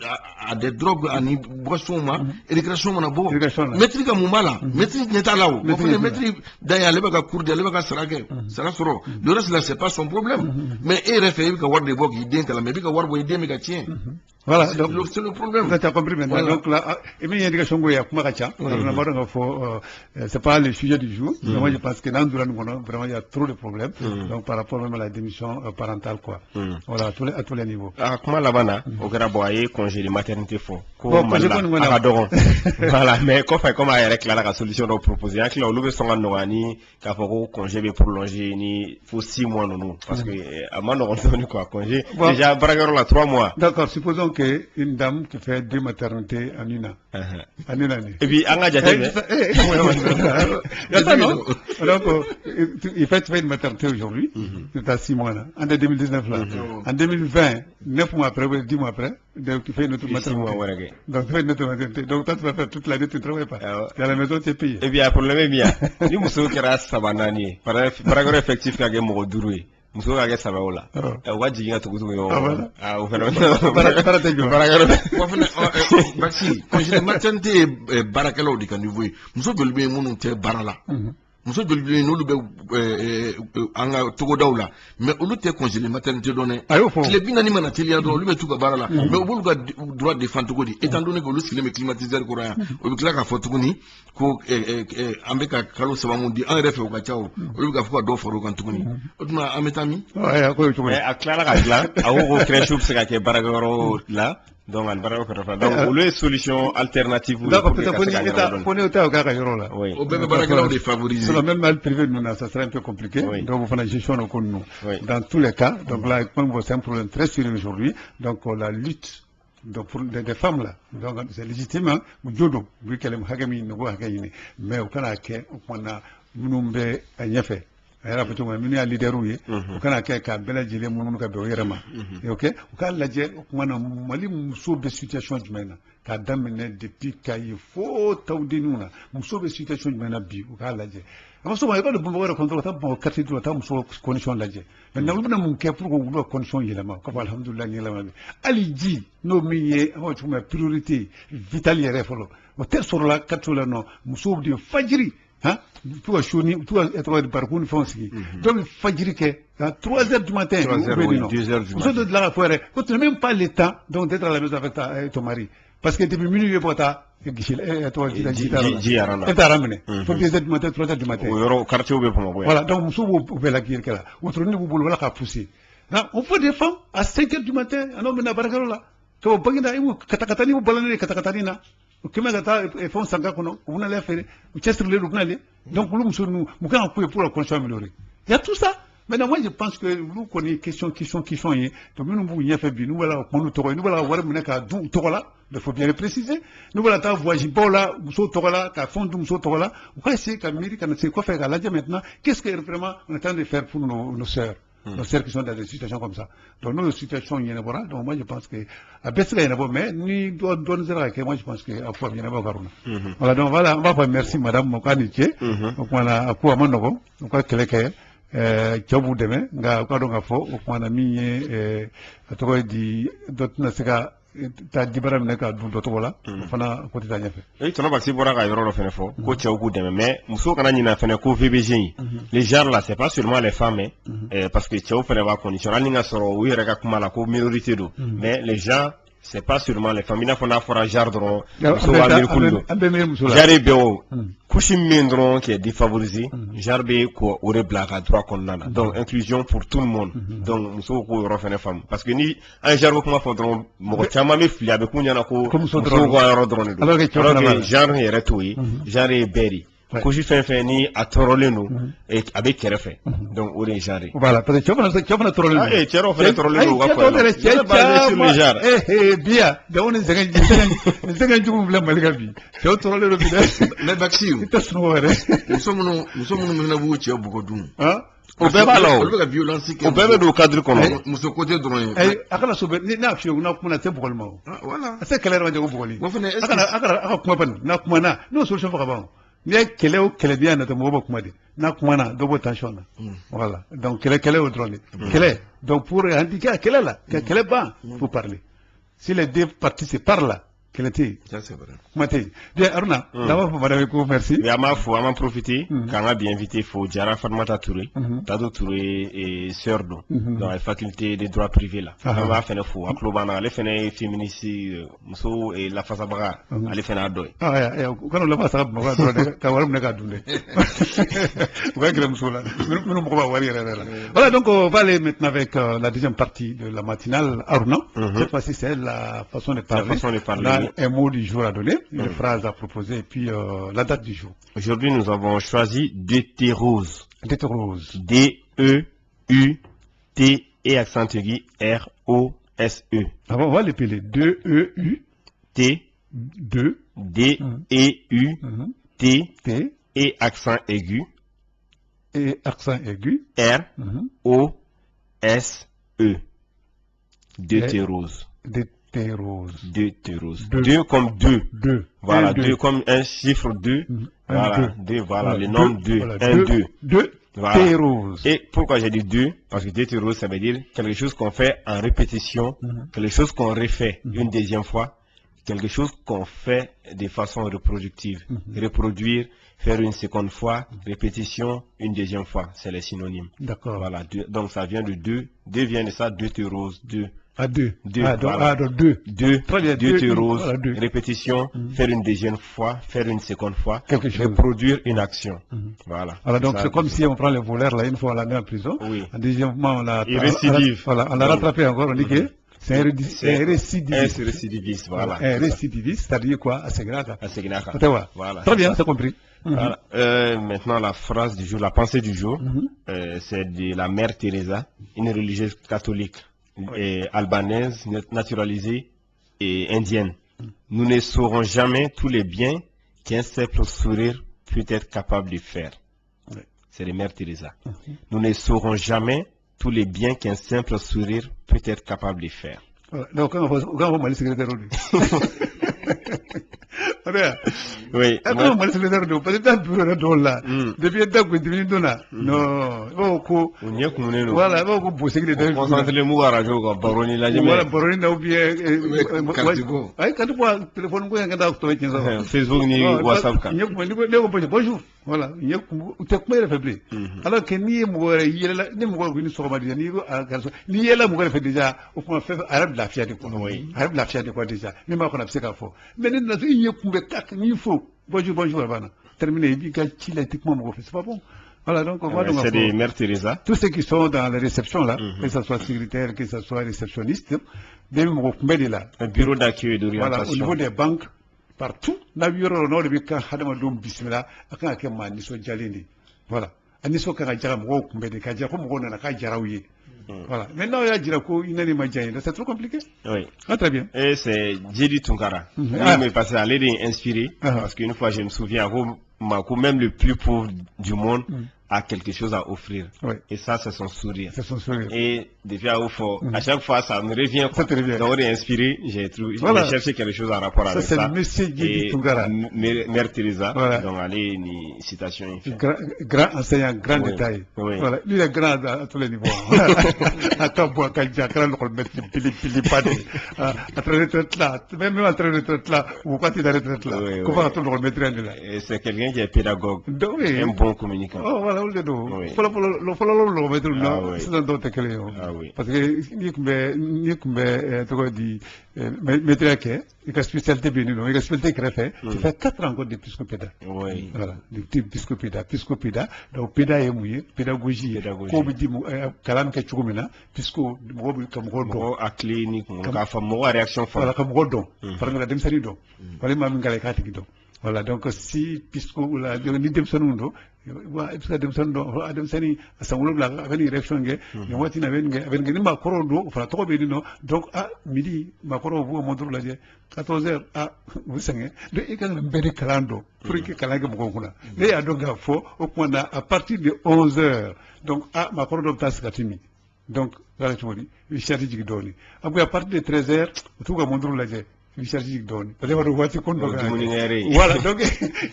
à des drogues à une boisson éducation mon abo maîtrise à moumala maîtrise n'est pas là où maîtrise d'ailleurs les bagas cours de les bagas sarage sarasoro le reste là c'est pas son problème mais il réfère que voir des bogues idées que la mais que voir bogues idées méga tiens voilà donc c'est le problème vous avez compris maintenant donc là et bien éducation goya kuma kacha c'est pas le sujet du jour mais moi je pense que dans vraiment il y a trop de problèmes donc par rapport même à la démission parentale quoi voilà à tous les niveaux comment là-bas au graboyer congé de maternité faux voilà mais comment avec la solution donc proposée à qui on veut son annoani qu'a fait congé mais prolonger ni faut 6 mois non parce que avant on donne quoi congé déjà bragueur là 3 mois d'accord supposons que une dame qui fait 2 maternités en une année et puis anga jate donc il fait une maternité aujourd'hui, c'est à 6 mois là, en 2019 là. En 2020, 9 mois après, 10 mois après, donc tu fais une autre maternité. Donc tu fais une autre maternité. Donc toi tu vas faire toute l'année, tu ne travailles pas. Et à la maison tu es payé. Et bien, pour le même bien, nous sommes qui restent sabanani, par rapport effectif qu'à game Morodoué. Muso ka saba ola waji nga tukutu yo au phénomène Baxi congé maternité barakalo di kan niveau muso dolbe munu te barala muso dolbe no be anga togo dawla mais olu te congé maternité donné le binani mana telia do lu be tuka barala mais obulu ga droit de fan togo di étant donné que lu sile me climatiseur ko ra obi kla ka fotu ni ko ambeka kalo saba mundi en refe ka chao olu ga fo do foro kan tuguni otuma ametami a clara ka cla a wo créer choup se ka ke baragoro là donc on va donc le solution alternative d'accord peut-être qu'on est au cas là oui au bébé baragoro de favoriser sur le même mal privé nous ça serait un peu compliqué donc on fait la gestion nous dans tous les cas donc là c'est un problème très sérieux aujourd'hui donc la lutte donc pour des femmes là donc c'est légitime jodo vu qu'elle est hagami no hagami mais au kana ke on a munumbe anyafe era peut on mini leaderu ye au kana ke ka bela jile mununu ka be yerema OK au kana laje on a mali muso be situation jumena ka damene depuis kay fo tawdinuna muso be situation jumena bi au kana laje ama so ma ko bo wara contrôle ta bo carte do ta muso condition laje maintenant lu na mun ke pour ko wulo condition yelema ko alhamdulillah ni lama ali ji no miye ama tuma priorité vitale yere folo o tel sur la katula no muso de fajiri hein tu as chouni tu as être de parcours fonci donc fajiri ke à 3h du matin 2h du matin de la foire quand tu n'as même pas le temps donc d'être à la maison avec ton mari parce que depuis minuit pour ta toi qui faut 2h du matin 3h du matin voilà donc muso vous la guerre là autre ni vous voulez la pousser là on fait des femmes à 5h du matin un homme na barakalo là to bagina imu katakatani balani katakatani na ukimega ta fon sanga kono una le faire chester le lunale donc nous nous mukana pour la condition améliorée il y a tout ça. Maintenant, moi, je pense que nous connaissons question donc nous vous y fait bien, nous voilà, nous voilà, voir mener qu'à d'où là, il faut bien le préciser. Nous voilà, ta voyage, là, nous là, qu'à fond, nous là, on va essayer qu'à mairie, qu'à c'est quoi faire à la maintenant, qu'est-ce que vraiment on est en train de faire pour nos sœurs. Nos sœurs qui sont dans des situations comme ça. Donc, nos situations, il y en a pas. Donc, moi, je pense que, à Bessel, il y en a pas, mais, ni, doit donner moi, je pense que, à quoi, il y en a pas, voilà, donc, voilà, on va faire merci, madame Mokaniche. Donc, voilà, à quoi, mon donc, quelqu'un, cɛw dɛmɛ nka u ka dɔn k'a fɔ o kumana min ye a tɔgɔ ye di dɔ tɛna se ka ta dibara minɛ ka dun dɔ tɔgɔ la o fana ko tɛ taa ɲɛfɛ tɔnɔ basi bɔra ka yɔrɔ dɔ fɛnɛ fɔ ko cɛw k'u dɛmɛ mais muso kana ɲinɛ fɛnɛ ko VBG in les genres là c'est pas seulement les femmes parce que cɛw fɛnɛ b'a condition hali ni ka sɔrɔ u yɛrɛ ka kuma la ko minorité don mais les gens c'est pas seulement les femmes i n'a fɔ n'a fɔra genre dɔrɔn muso b'a miiri kulu don genre bɛ o couche min dɔrɔn qui est défavorisée genre bɛ ko o de bila a ka droit kɔnɔna na donc inclusion pour tout le monde donc musow k'o yɔrɔ fɛnɛ faamu parce que ni an genre bɛ kuma fɔ dɔrɔn mɔgɔ caman bɛ fili a bɛ k'u ɲɛna ko musow ka yɔrɔ dɔrɔn de don alors que genre yɛrɛ t'o ye genre ye bɛɛ de couche fɛn fɛn ni a tɔɔrɔlen don a bɛ kɛrɛfɛ donc o de ye genre ye voilà parce que cɛw fana tɔɔrɔlen don cɛ dɔw fana tɔɔrɔlen don u ka kɔɲɔ la biya dawo ni sɛgɛn jugu filɛ Mali ka bi cɛw tɔɔrɔlen don bi dɛ mais Baxi i tɛ sunɔgɔ yɛrɛ muso minnu fana b'u cɛw bugɔ dun o bɛɛ b'a la o olu bɛ ka violence kɛ o bɛɛ bɛ don cadre kɔnɔ muso côté dɔrɔn ye a kana so bɛ ni n'a fiyɛ n'a kuma na tɛ bugɔli ma o voilà a tɛ kɛlɛ yɛrɛ ma jago bugɔli a ka kuma bani n'a kuma na n'o solution fɔ ka ban n'i ye kɛlɛ o kɛlɛdenya natɔ mɔgɔ bɛ kuma de n'a kuma na dɔ b'o tension na voilà donc kɛlɛ o dɔrɔn de kɛlɛ donc pour indiquer kɛlɛ la ka kɛlɛ ban faut parler si les deux parties se parlent kɛlɛ tɛ yen kuma tɛ yen bien Aruna n'a b'a fɔ madame ko merci an b'a fɔ an b'a profiter k'an ka bi invité fo Jara Fatumata Touré Tado Touré sœur don dans la faculté des droits privés là an b'a fɛnɛ fo a tulo b'an na ale fɛnɛ ye féministe muso lafasabaga ale fɛnɛ a dɔ ye u kana lafasabaga bamakɔ dɔrɔn dɛ ka wari minɛ k'a dun dɛ u ka gɛrɛ muso la minnu mɔgɔ b'a wari yɛrɛ la voilà donc on va aller maintenant avec la deuxième partie de la matinale Aruna cette fois-ci c'est la façon de parler un mot du jour à donner, une phrase à proposer et puis la date du jour. Aujourd'hui, nous avons choisi Deutérose. Deutérose. D-E-U-T et accent aigu R-O-S-E. Ah bon, on va l'épeler. D-E-U-T. D-E-U-T et accent aigu. Et accent aigu. R-O-S-E. Deutérose. Deutérose. Deux comme deux. Voilà, deux comme un chiffre 2. Voilà, deux, voilà, le nombre 2. Un, 2. Voilà. Et pourquoi j'ai dit 2? Parce que deutérose, ça veut dire quelque chose qu'on fait en répétition, quelque chose qu'on refait une deuxième fois, quelque chose qu'on fait de façon reproductive. Reproduire, faire une seconde fois, répétition, une deuxième fois. C'est les synonymes. D'accord. Voilà, donc ça vient de 2. 2 vient de ça, deutérose, 2. À 2. Voilà. 2. Deutérose, répétition, faire une deuxième fois, faire une seconde fois, reproduire une action. Voilà. Alors donc c'est comme si on prend le voleur là, une fois on l'a mis en prison. Oui. En deuxièmement on l'a rattrapé encore, on dit que c'est un récidiviste. Voilà. Un récidiviste, c'est-à-dire quoi? Asegnaka. Voilà. Très bien, c'est compris. Voilà. Maintenant la phrase du jour, la pensée du jour, c'est de la mère Teresa, une religieuse catholique. Albanaise, naturalisée et indienne. Nous ne saurons jamais tous les biens qu'un simple sourire peut être capable de faire. C'est les mères Teresa. Nous ne saurons jamais tous les biens qu'un simple sourire peut être capable de faire. Donc, quand on va le secrétaire, oui. Attends, moi, le secrétaire de parce que dans le bureau de là, depuis que tu es venu là, non, voilà, on va bosser les deux. Concentrez le mot à radio, Baroni, là, voilà, Baroni, n'a oublié, quand tu vois le téléphone, Facebook, ni WhatsApp. Bonjour. Voilà, il y a un faible. Alors que ni moi, il y a là, ni moi, ni sur ma vie, ni là, moi, fait déjà, au point fait, arabe la fière de quoi. Arabe la fière de quoi déjà. Mais moi, on a fait qu'à faux. Mais il y a ni faux. Bonjour, Havana. Terminé, il dit qu'il a été c'est pas bon. Voilà, donc on va c'est des mères Teresa. Tous ceux qui sont dans les réceptions là, que ce soit secrétaire, que ce soit réceptionniste, un bureau d'accueil et d'orientation. Voilà, au niveau des banques, partout, la bureau nord de Bika, Hadamadum Bismillah, Akakema, Niso Jalini. Voilà. Aniso Kajam, Wokumbedi, Kajakum, Rona, Kajaraoui. Voilà. Maintenant, il y a Jirako, il n'est pas c'est trop compliqué. Oui. Ah, très bien. Et c'est Djedi Tunkara. Il m'est passé à l'aide inspiré, parce qu'une fois, je me souviens, même le plus pauvre du monde, a quelque chose à offrir. Oui. Et ça, c'est son sourire. C'est son sourire. Et depuis à chaque fois, ça me revient. Ça te revient. Donc, on est inspiré, j'ai cherché quelque chose en rapport avec ça. Ça, c'est Monsieur Guigui Toungara. Mère Teresa. Voilà. Donc, allez, une citation. Grand enseignant, grand détail. Oui. Voilà. Lui, il est grand à tous les niveaux. À Kabou, à Kadja, grand, on le met pili padé. À très retraite là, même à très retraite là, ou quand il est à retraite là. Comment on le mettre là? Et c'est quelqu'un qui est pédagogue. Oui. Un bon communicant. Oh, voilà, on le dit. Oui. Faut le mettre là. C'est dans d'autres clés. Ah oui. Parce que, ni que tu dis, mettre à quai, il y a spécialité bien, il y a spécialité créée, tu fais 4 ans de piscopéda. Oui. Voilà, de piscopéda, donc péda est mouillé, pédagogie, comme dit, calam que tu communes, pisco, comme rôle à clinique, comme réaction forte. Voilà, comme rôle don. Par exemple, la demsanido. Par exemple, la catégorie. Voilà, donc si pisco ou la demsanundo, demsani asangolo la aveni réaction nge yomati na venga ni makoro do fala to be dino donc à midi makoro vous montre la 14h vous savez de égal mbere kalando pour que kalanga mo kuna mais ya donc fo au point à partir de 11h donc makoro do taskatimi donc la tumori vi charge jigi doni après à partir de 13h tout ga montre la vi charge jigi doni parce que wati kondo voilà donc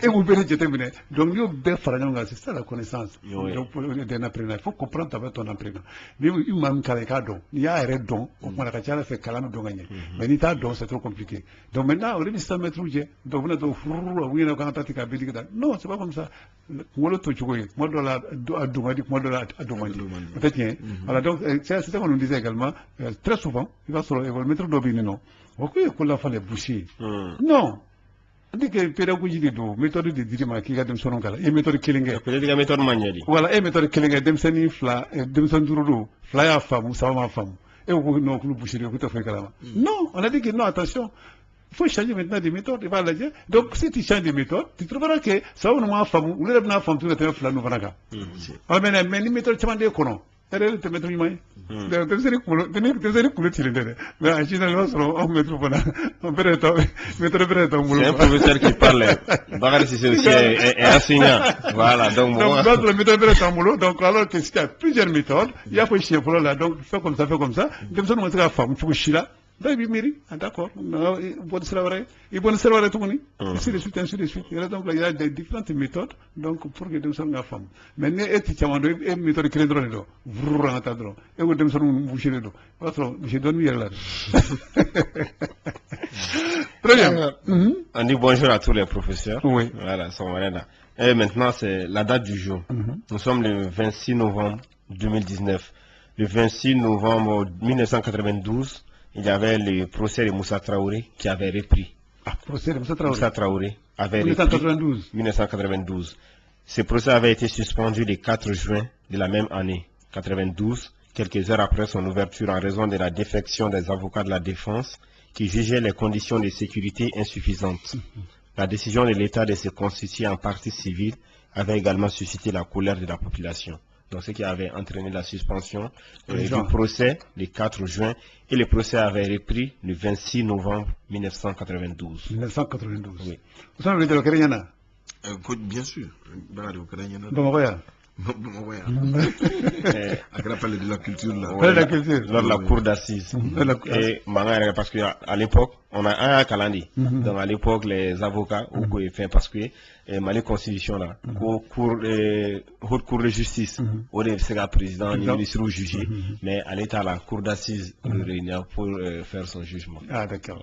et vous verrez terminé donc yo be faranga c'est ça la connaissance donc pour d'un apprenant il faut comprendre avec ton apprenant mais il m'a calé cadeau il y a un don on a la fait calame don gagner mais ni ta don c'est trop compliqué donc maintenant on est mettre rouge donc on a do oui on a pratique abilité non c'est pas comme ça moi le to chugoy moi do la adumadi moi do la adumadi peut-être voilà donc c'est ça qu'on nous disait également très souvent il va se mettre d'obini non pourquoi qu'on l'a fait boucher non on dit que pédagogie de do méthode de dirima qui a dem sonon kala et méthode killinge peut-être la méthode maniali voilà et méthode killinge dem seni fla dem son durudo fla ya femme ça va femme et on non que boucher ko to fait kala non on a dit que non attention il faut changer maintenant de méthode il va la dire donc si tu changes de méthode tu trouveras que ça on ma femme ou le na femme tout le fla no vanaka mais ni méthode chamande kono elle te mettre une donc c'est un professeur qui parle. Bakary Cissé aussi est enseignant. Voilà, donc le méthode est donc alors qu'il y a plusieurs méthodes, il y a pas chien pour là, donc fais comme ça, comme ça, on femme, tu veux là. D'accord, bon service, et bon service tout le monde. Ainsi de suite. Donc il y a des différentes méthodes, donc pour que nous soyons femme. Maintenant, tu as une méthode qui est drôle, vous rentrez et vous devez nous boucher le dos. Je donne là. Très bien. On dit bonjour à tous les professeurs. Oui. Voilà, là. Et maintenant, c'est la date du jour. Nous sommes le 26 novembre 2019. Le 26 novembre 1992. Il y avait le procès de Moussa Traoré qui avait repris. Procès de Moussa Traoré. Moussa Traoré avait 1992. Ce procès avait été suspendu le 4 juin de la même année, 92, quelques heures après son ouverture en raison de la défection des avocats de la défense qui jugeaient les conditions de sécurité insuffisantes. La décision de l'État de se constituer en partie civile avait également suscité la colère de la population. Donc, ce qui avait entraîné la suspension du procès le 4 juin et le procès avait repris le 26 novembre 1992. 1992. Oui. Vous savez le Kerenyana? Bien sûr. À parler de la culture là. Ouais, la culture. Lors de la cour d'assises. Et parce qu'à l'époque, on a un calendrier. Donc à l'époque, les avocats, parce que Mali Constitution là, haute cour de justice, on est le président, le ministre ou jugé, mais à l'état la cour d'assises pour faire son jugement. Ah d'accord.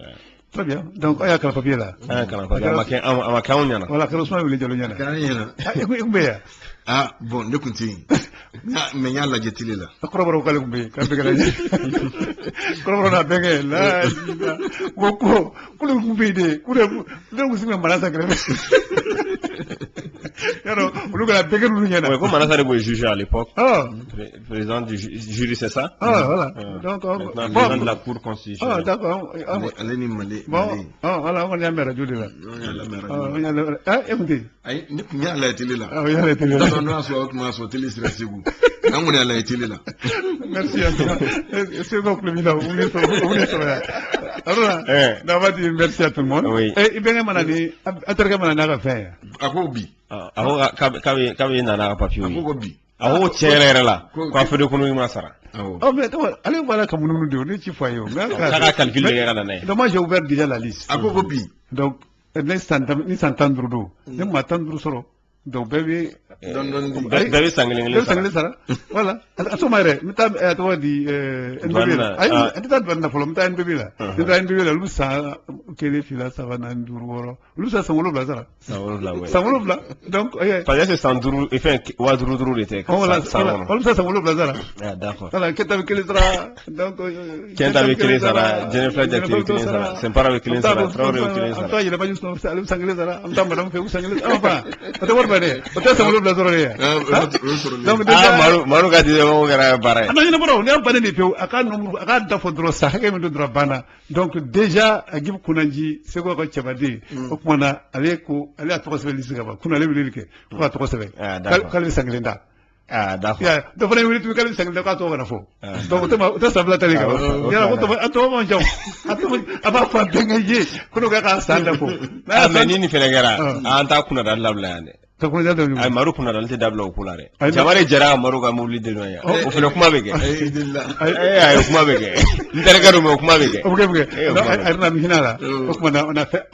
Très bien. Donc, il y a un papier là. Voilà, ah, bon, ne continue. Mais il y a la jetile là. Comment on a jugé à l'époque? Président du jury, c'est ça? Ah, voilà. Donc, président de la cour constitutionnelle. Ah, d'accord. Bon, voilà, on y a la télé là. Ah, écoutez. Il y a la télé là. Ah, il y a la télé là. Non, on a la télé là. Merci à toi. C'est donc le bilan. Vous alors, on va dire merci à tout le monde. Oui. Et bien, manani, atarga manana faire. Akobi. Kabe nana papier. Akobi. Aho chere la. Kwa fedo kunu masara. Oh mais allez voilà comme nous nous dit ci foyo. Ça calcule les gars. Donc moi j'ai ouvert déjà la liste. Akobi. Donc ni s'entendre do. Ni m'attendre solo. Donc bébé bébé sanglé sara. Voilà. Asomare, mita to di ndebé. Ay ndita banda folo mita ndebé la. Ndita ndebé la lusa kele fila savana nduru woro. Lusa sangolo blazara. Sangolo bla. Donc parce que sanduru et fait waduru l'été. Voilà, lusa sangolo blazara. Ah d'accord. Voilà, keta kele sara. Donc keta kele sara, Jennifer d'activité sara. C'est pas avec kele sara, traoré kele sara. Toi il a pas juste sanglé sara. Amta madame fait sanglé. Enfin, peut-être sangolo blazara. Donc maru ka dire on gara bare. Non, il ne bro, ne pas ne peu aka nombre aka da fodro sa ke me do bana. Donc déjà agib kunanji se ko chabadi o kuma ale ko ale a to se lisi ga ba kuna le bilike ko a to se be. Kal sanglé nda. Ah d'accord. Ya, do fane wili tu kal sanglé ka to ga na fo. Donc to sa bla tali ga. Ya ko to mo jaw. Ato aba fa denga ye kuno ga ka sa da ko. Na menini fele gara. Anta kuna da labla yane. Ay maru kuna dalte dabla o kulare jamare jara maru ga mawli de noya o fele kuma bege ay kuma bege ndere garu me kuma bege o bege ay na mi hinala o kuma on a fait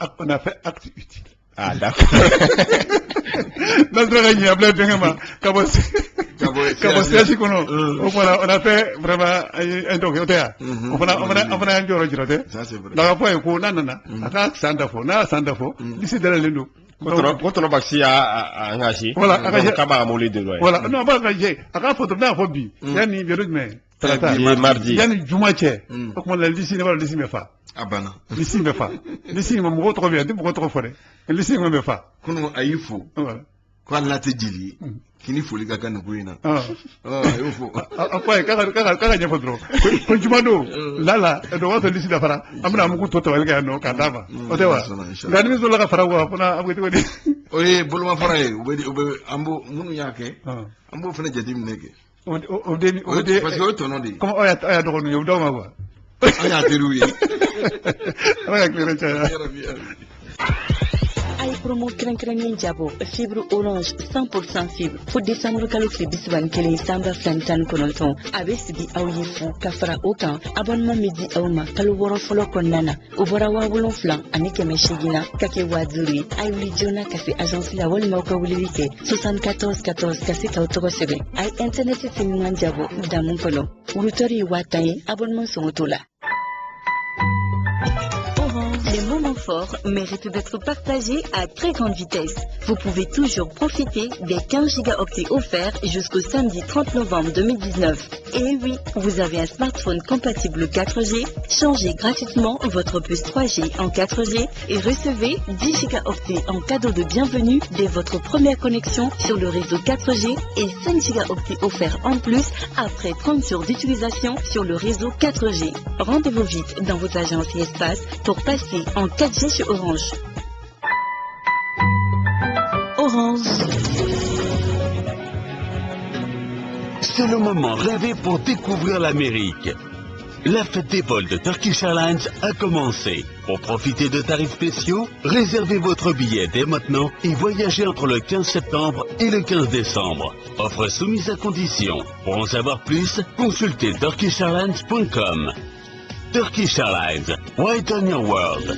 acte utile. Ah d'accord. Notre réunion a bien ma kabo c'est kono o kuma on a fait vraiment un documentaire on a un joro jirote la fois ko nanana aka sandafo d'ici de la lendo. Contre Baxi a engagé. Voilà, Kaba Moulé de Loyer. Voilà, non, pas engagé. A photo d'un hobby. Yani Birudme. Mardi. Yani Jumache. Comment la lycée ne va le lycée me fa. Abana. Lycée me fa. Lycée me retrouve bien, pour retrouver. Lycée me fa. Kono ayifu. Voilà. Kwa late jili. Kini foli kaka nukuina. Ayifu. Apa kaka nyafodro. Ko jumado. Lala, do wato lycée da fara. Amna muku toto walga no kadava. Otewa. Ngani zo la fara wa pona abwete wadi. Oye boluma fara e ube ambo munu yake. Ambo fana jadim neke. Ode parce que otono di. Comment oya do no yow do ma wa. Aya teruwi. Aya klere cha. Ay promo kren jabo fibre orange 100% fibre fo décembre kalo kle bisban kele samba flantan konolton abesidi awyifu kafara okan abonnement midi awma kalo woro folo konana obora wa wolon flan anike meshigina kake wadzuri ay wuli jona kase agence la wol mawka wuli wike 74 14 kase kawtoro sebe ay internet timingan jabo damun kono wulutori wataye abonnement songotola. Les moments forts méritent d'être partagés à très grande vitesse. Vous pouvez toujours profiter des 15 gigaoctets offerts jusqu'au samedi 30 novembre 2019. Et oui, vous avez un smartphone compatible 4G, changez gratuitement votre puce 3G en 4G et recevez 10 gigaoctets en cadeau de bienvenue dès votre première connexion sur le réseau 4G et 5 gigaoctets offerts en plus après 30 jours d'utilisation sur le réseau 4G. Rendez-vous vite dans votre agence Espace pour passer en 4G chez Orange. Orange. C'est le moment rêvé pour découvrir l'Amérique. La fête des vols de Turkish Airlines a commencé. Pour profiter de tarifs spéciaux, réservez votre billet dès maintenant et voyagez entre le 15 septembre et le 15 décembre. Offre soumise à condition. Pour en savoir plus, consultez turkishairlines.com. Turkish Airlines, right on your world.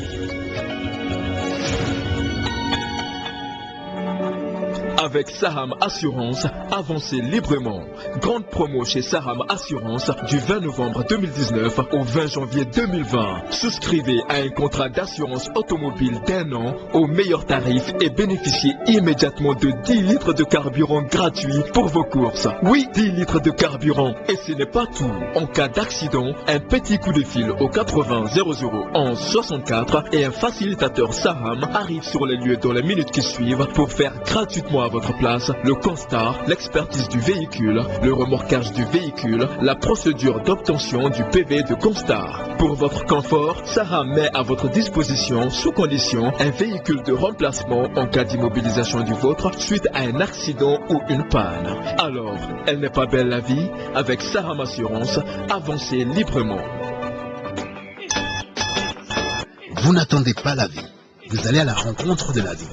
Avec Saham Assurance, avancez librement. Grande promo chez Saham Assurance du 20 novembre 2019 au 20 janvier 2020. Souscrivez à un contrat d'assurance automobile d'1 an au meilleur tarif et bénéficiez immédiatement de 10 litres de carburant gratuit pour vos courses. Oui, 10 litres de carburant. Et ce n'est pas tout. En cas d'accident, un petit coup de fil au 80 00 11 64 et un facilitateur Saham arrive sur les lieux dans les minutes qui suivent pour faire gratuitement votre votre place le constat, l'expertise du véhicule, le remorquage du véhicule, la procédure d'obtention du PV de constat. Pour votre confort, Saham met à votre disposition, sous condition, un véhicule de remplacement en cas d'immobilisation du vôtre suite à un accident ou une panne. Alors, elle n'est pas belle la vie? Avec Saham Assurance, avancez librement. Vous n'attendez pas la vie, vous allez à la rencontre de la vie.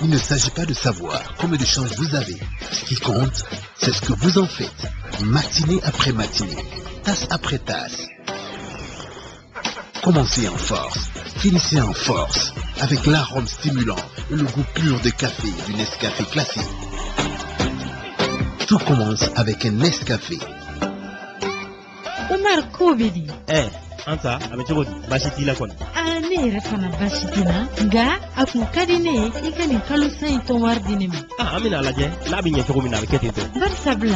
Il ne s'agit pas de savoir combien de chances vous avez. Ce qui compte, c'est ce que vous en faites, matinée après matinée, tasse après tasse. Commencez en force, finissez en force, avec l'arôme stimulant et le goût pur de café du Nescafé classique. Tout commence avec un Nescafé. Omar Kobedi. Anta, amechoko bashiti la kona. Ne refana bashitina nga aku kadine ikani kalusa ito wardine ma. Amina laje, labi nyefoko mina bekete to. Barsabla